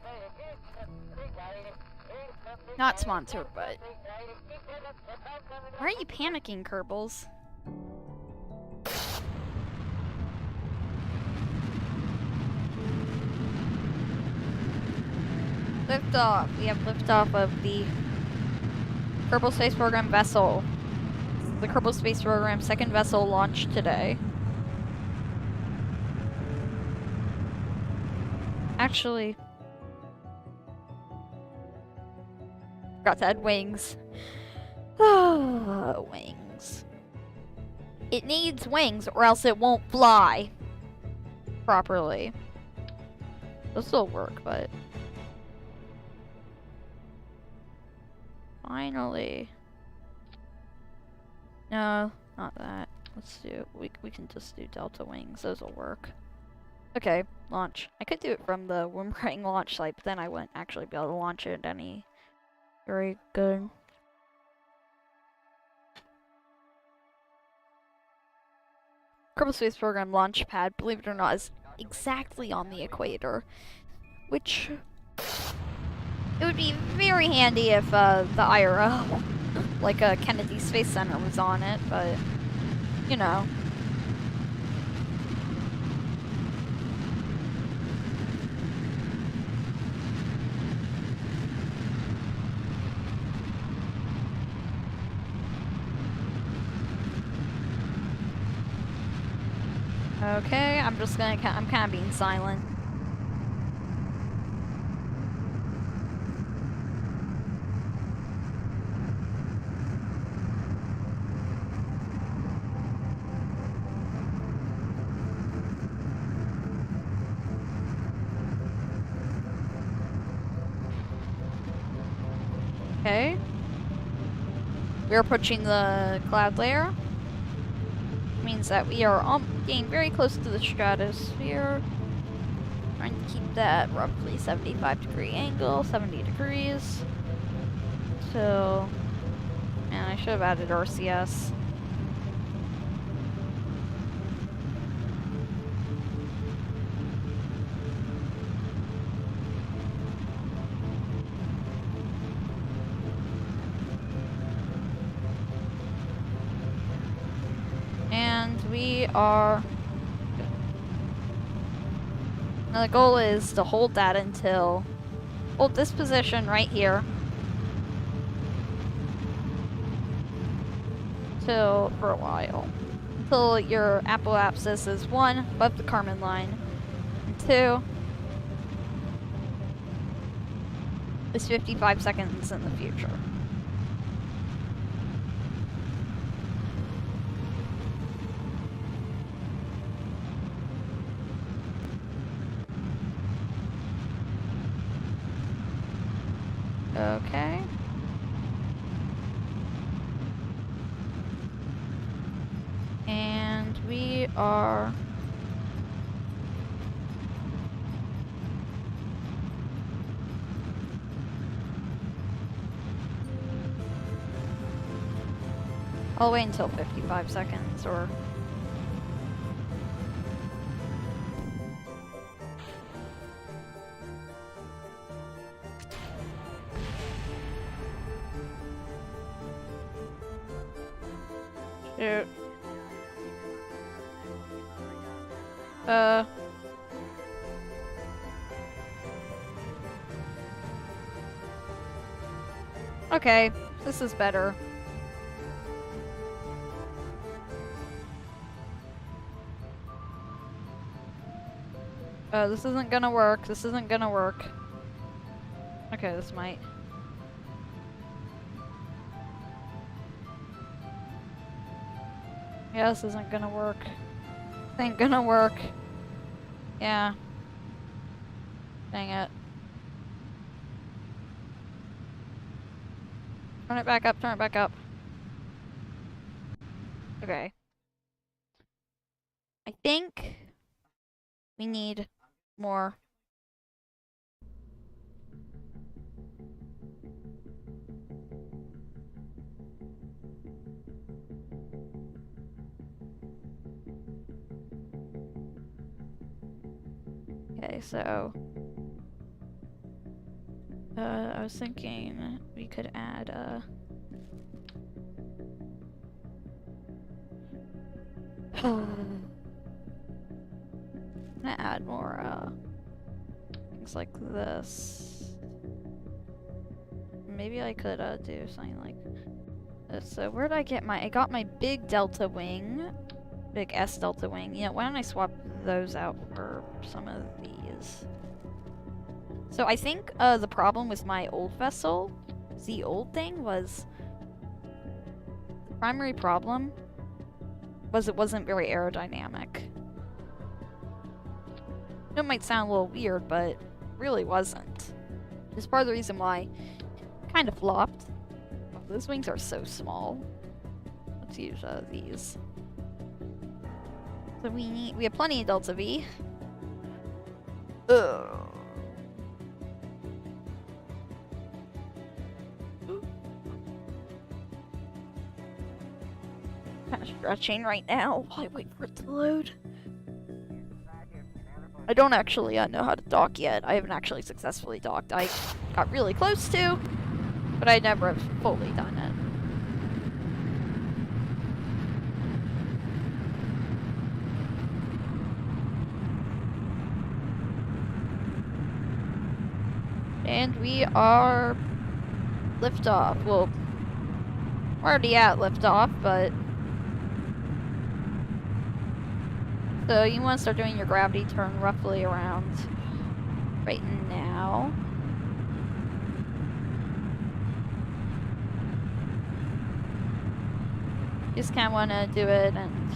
Not sponsored, but... Why are you panicking, Kerbals? Liftoff. We have liftoff of the Kerbal Space Program vessel. The Kerbal Space Program second vessel launched today. Actually, forgot to add wings. Wings. It needs wings or else it won't fly properly. It'll still work, but... Finally. No, not that. Let's do... We can just do delta wings. Those will work. Okay, launch. I could do it from the Wimbrang launch site, but then I wouldn't actually be able to launch it any very good. Kerbal Space Program launch pad, believe it or not, is exactly on the equator, which it would be very handy if the IRL, like Kennedy Space Center, was on it, but you know. Okay, I'm just gonna, I'm kind of being silent. Okay. We're approaching the cloud layer. Means that we are getting very close to the stratosphere. Trying to keep that roughly 75-degree angle, 70 degrees. So, man, I should have added RCS. We are... Now the goal is to hold that until... Hold this position right here. For a while. Until your apoapsis is 1, above the Kármán line. And 2 is 55 seconds in the future. Okay. And we are... I'll wait until 55 seconds, or... Shoot. Okay, this is better. This isn't gonna work. This isn't gonna work. Okay, this might. Yeah, this isn't gonna work. This ain't gonna work. Yeah. Dang it. Turn it back up, turn it back up. Okay. I think we need more. Okay, so I was thinking we could add I'm gonna add more things like this. Maybe I could do something like this. So where did I get I got my big delta wing, big S delta wing. You know, why don't I swap those out for some of these? So I think the problem with my old vessel, the old thing, was the primary problem was it wasn't very aerodynamic. It might sound a little weird, but it really wasn't. It's part of the reason why it kind of flopped. Those wings are so small. Let's use these. So we have plenty of Delta V. Ugh. Kind of stretching right now while I wait for it to load. I don't actually know how to dock yet. I haven't actually successfully docked. I got really close to, but I never have fully done it. And we are liftoff. Well, we're already at liftoff, but so you want to start doing your gravity turn roughly around right now. Just kind of want to do it and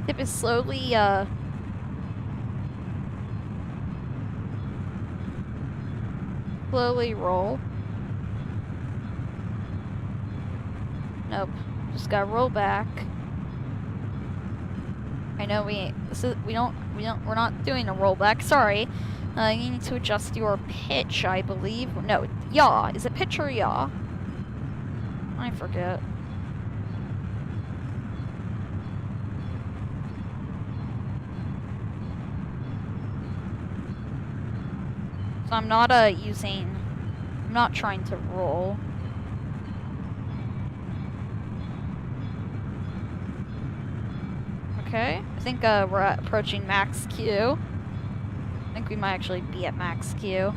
tip is slowly roll. Nope, just gotta roll back. I know we're not doing a rollback. Sorry, you need to adjust your pitch, I believe. No, yaw. Is it pitch or yaw? I forget. So I'm not I'm not trying to roll. Okay, I think we're approaching max Q. I think we might actually be at max Q.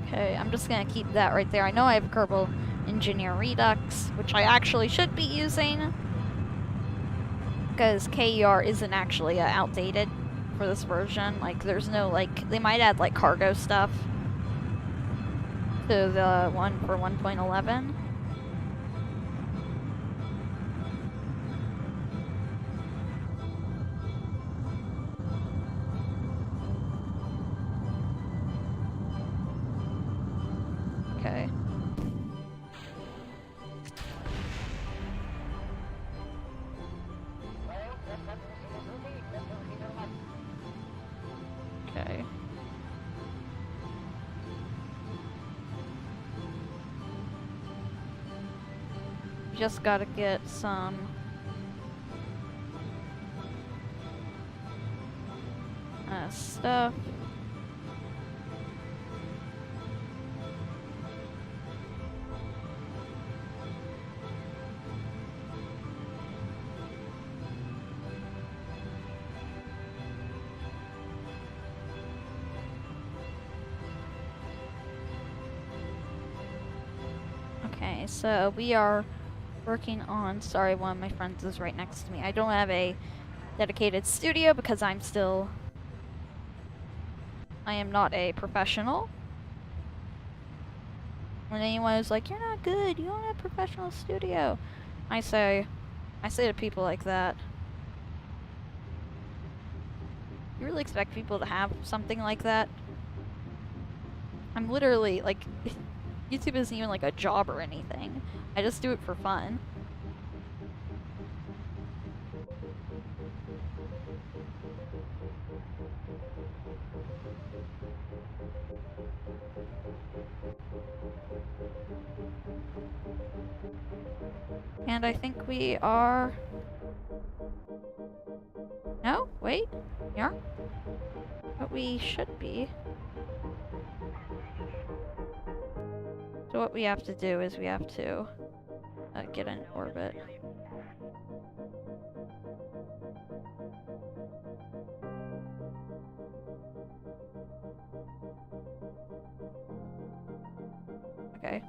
Okay, I'm just gonna keep that right there. I know I have Kerbal Engineer Redux, which I actually should be using, because KER isn't actually outdated for this version. Like, there's no, like, they might add, like, cargo stuff to the one for 1.11. Okay. Okay. Just gotta get some stuff. Okay, so we are working on... Sorry, one of my friends is right next to me. I don't have a dedicated studio because I am not a professional. When anyone is like, you're not good, you don't have a professional studio, I say to people like that, you really expect people to have something like that? I'm literally, like, YouTube isn't even like a job or anything. I just do it for fun. And I think we are... No? Wait? Yeah? But we should be. So what we have to do is we have to get in orbit. Okay.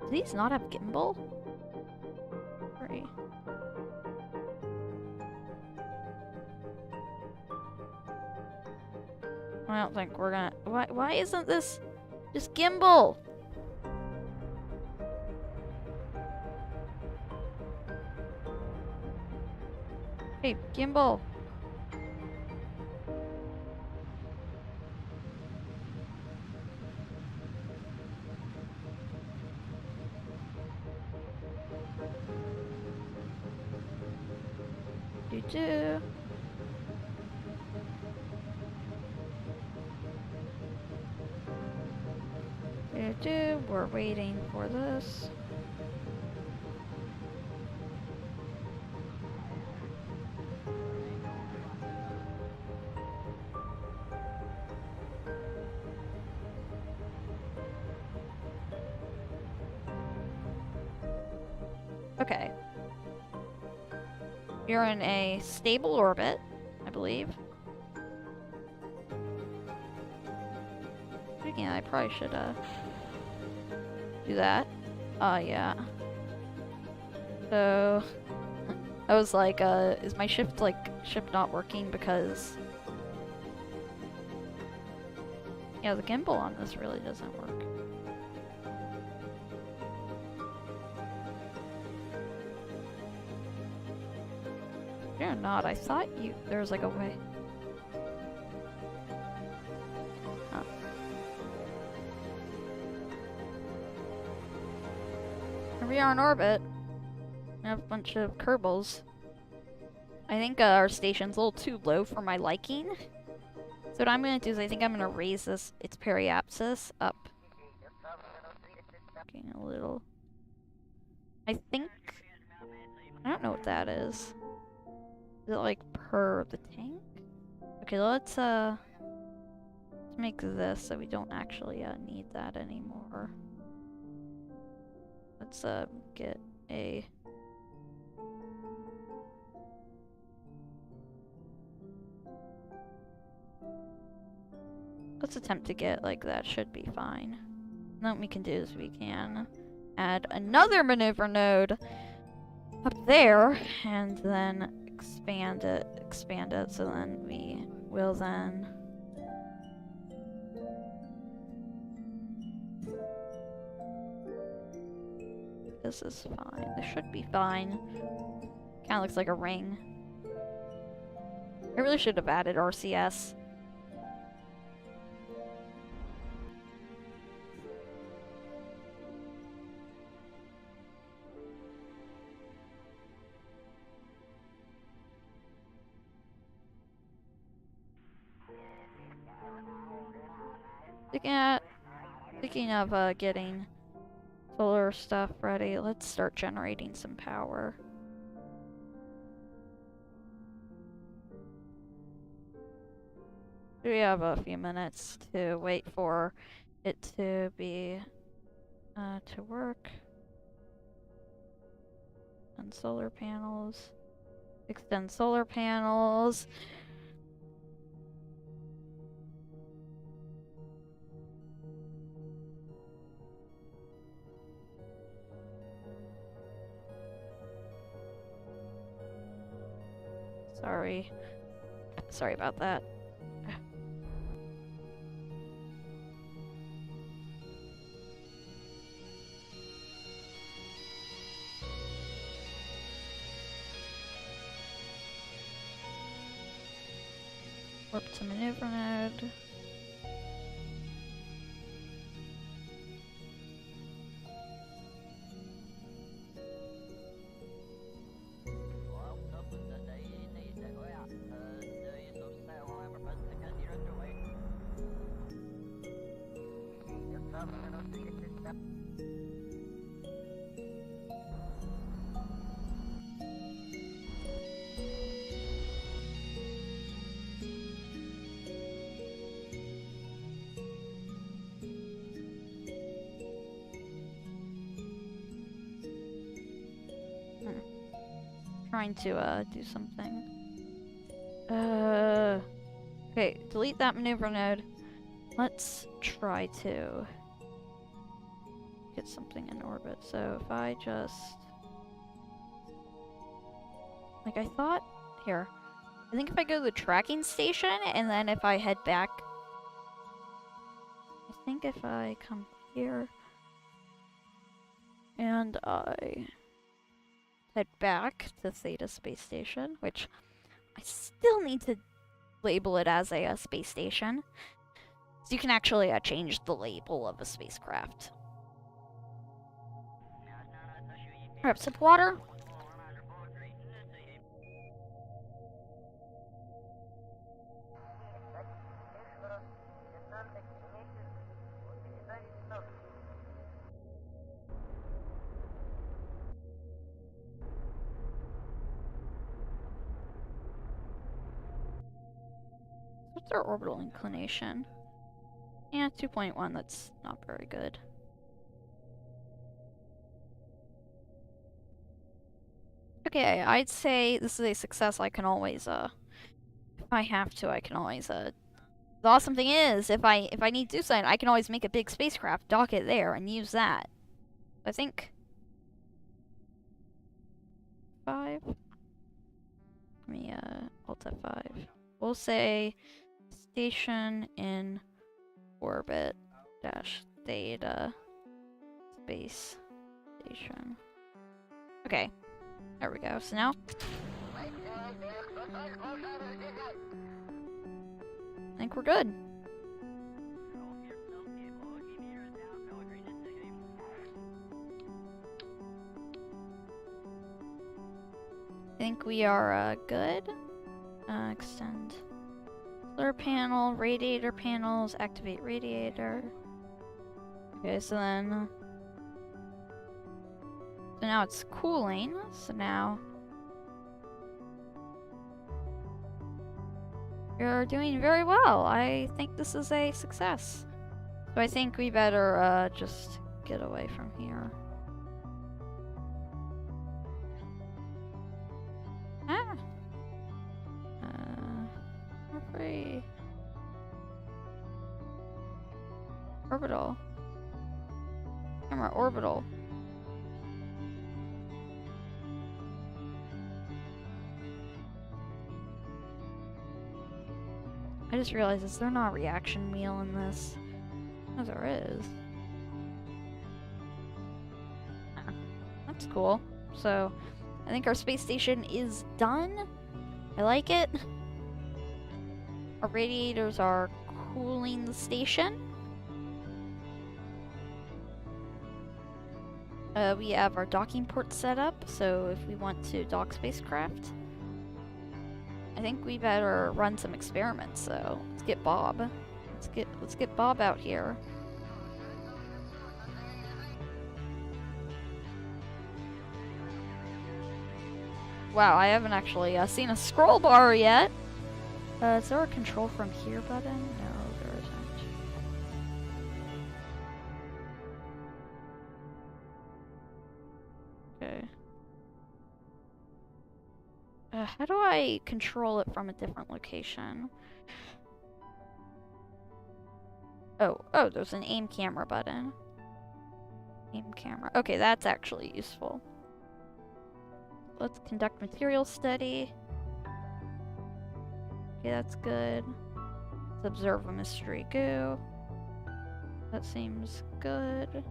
Do these not have gimbal? Sorry. I don't think we're gonna... Why isn't this just gimbal? Hey, gimbal. Do. We're waiting for this. Okay. You're in a stable orbit, I believe. Yeah, I probably should do that. Yeah. So I was like, is my shift not working because yeah, the gimbal on this really doesn't work. You're not. I thought there was like a way. Oh. Here we are in orbit. We have a bunch of Kerbals. I think our station's a little too low for my liking. So what I'm gonna do is I think I'm gonna raise its periapsis up. Getting a little. I think. I don't know what that is. Is it like per the tank? Okay, let's make this so we don't actually need that anymore. Let's get a... Let's attempt to get like that. Should be fine. And what we can do is we can add another maneuver node up there and then expand it so then we will then this is fine. This should be fine. Kinda looks like a ring. I really should have added RCS. Speaking of getting solar stuff ready, let's start generating some power. We have a few minutes to wait for it to be to work. And solar panels. Extend solar panels. Sorry about that. Warp to maneuver node. Trying to do something. Okay, delete that maneuver node. Let's try to get something in orbit. So if I just, like, I thought here, I think if I go to the tracking station and then if I head back, I think if I come here and I head back to Theta Space Station, which I still need to label it as a space station. So you can actually change the label of a spacecraft. Grab sip water. What's our orbital inclination? Yeah, 2.1, that's not very good. Okay, I'd say this is a success. I can always, if I have to, I can always, the awesome thing is, if I need to do something, I can always make a big spacecraft, dock it there, and use that. I think 5. Let me, Alt F5. We'll say station in orbit dash theta space station. Okay, there we go. So now I think we're good. I think we are good. Extend solar panel, radiator panels, activate radiator. Okay, so now it's cooling. So now you're doing very well. I think this is a success. So I think we better just get away from here. Orbital. Camera orbital. I just realized is there not a reaction wheel in this? Oh, there is. Ah, that's cool. So, I think our space station is done. I like it. Our radiators are cooling the station. We have our docking port set up, so if we want to dock spacecraft, I think we better run some experiments. So let's get Bob. Let's get Bob out here. Wow, I haven't actually seen a scroll bar yet. Is there a control from here button? No, there isn't. Okay. How do I control it from a different location? Oh, there's an aim camera button. Aim camera. Okay, that's actually useful. Let's conduct material study. Okay, that's good. Let's observe a mystery goo. That seems good.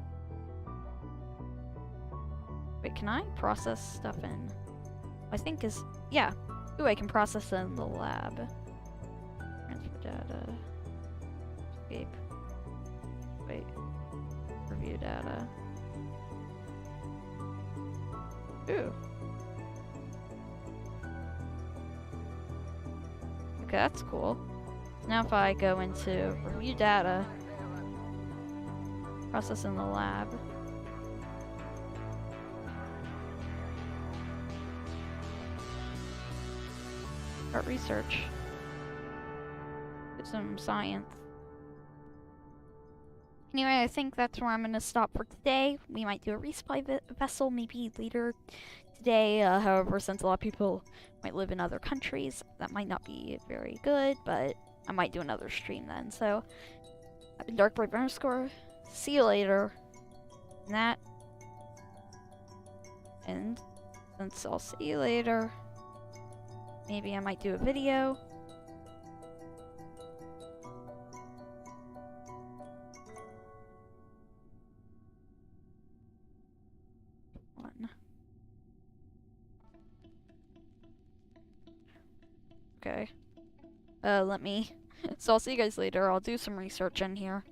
Wait, can I process stuff in? I think yeah. Ooh, I can process it in the lab. Transfer data. Escape. Wait. Review data. Ooh. Okay, that's cool. Now if I go into review data, process in the lab. Start research. Do some science. Anyway, I think that's where I'm gonna stop for today. We might do a resupply vessel maybe later today. However, since a lot of people might live in other countries, that might not be very good, but I might do another stream then. So, I've been DarkBrave_. See you later. And since I'll see you later, maybe I might do a video. Okay. Let me. So I'll see you guys later. I'll do some research in here.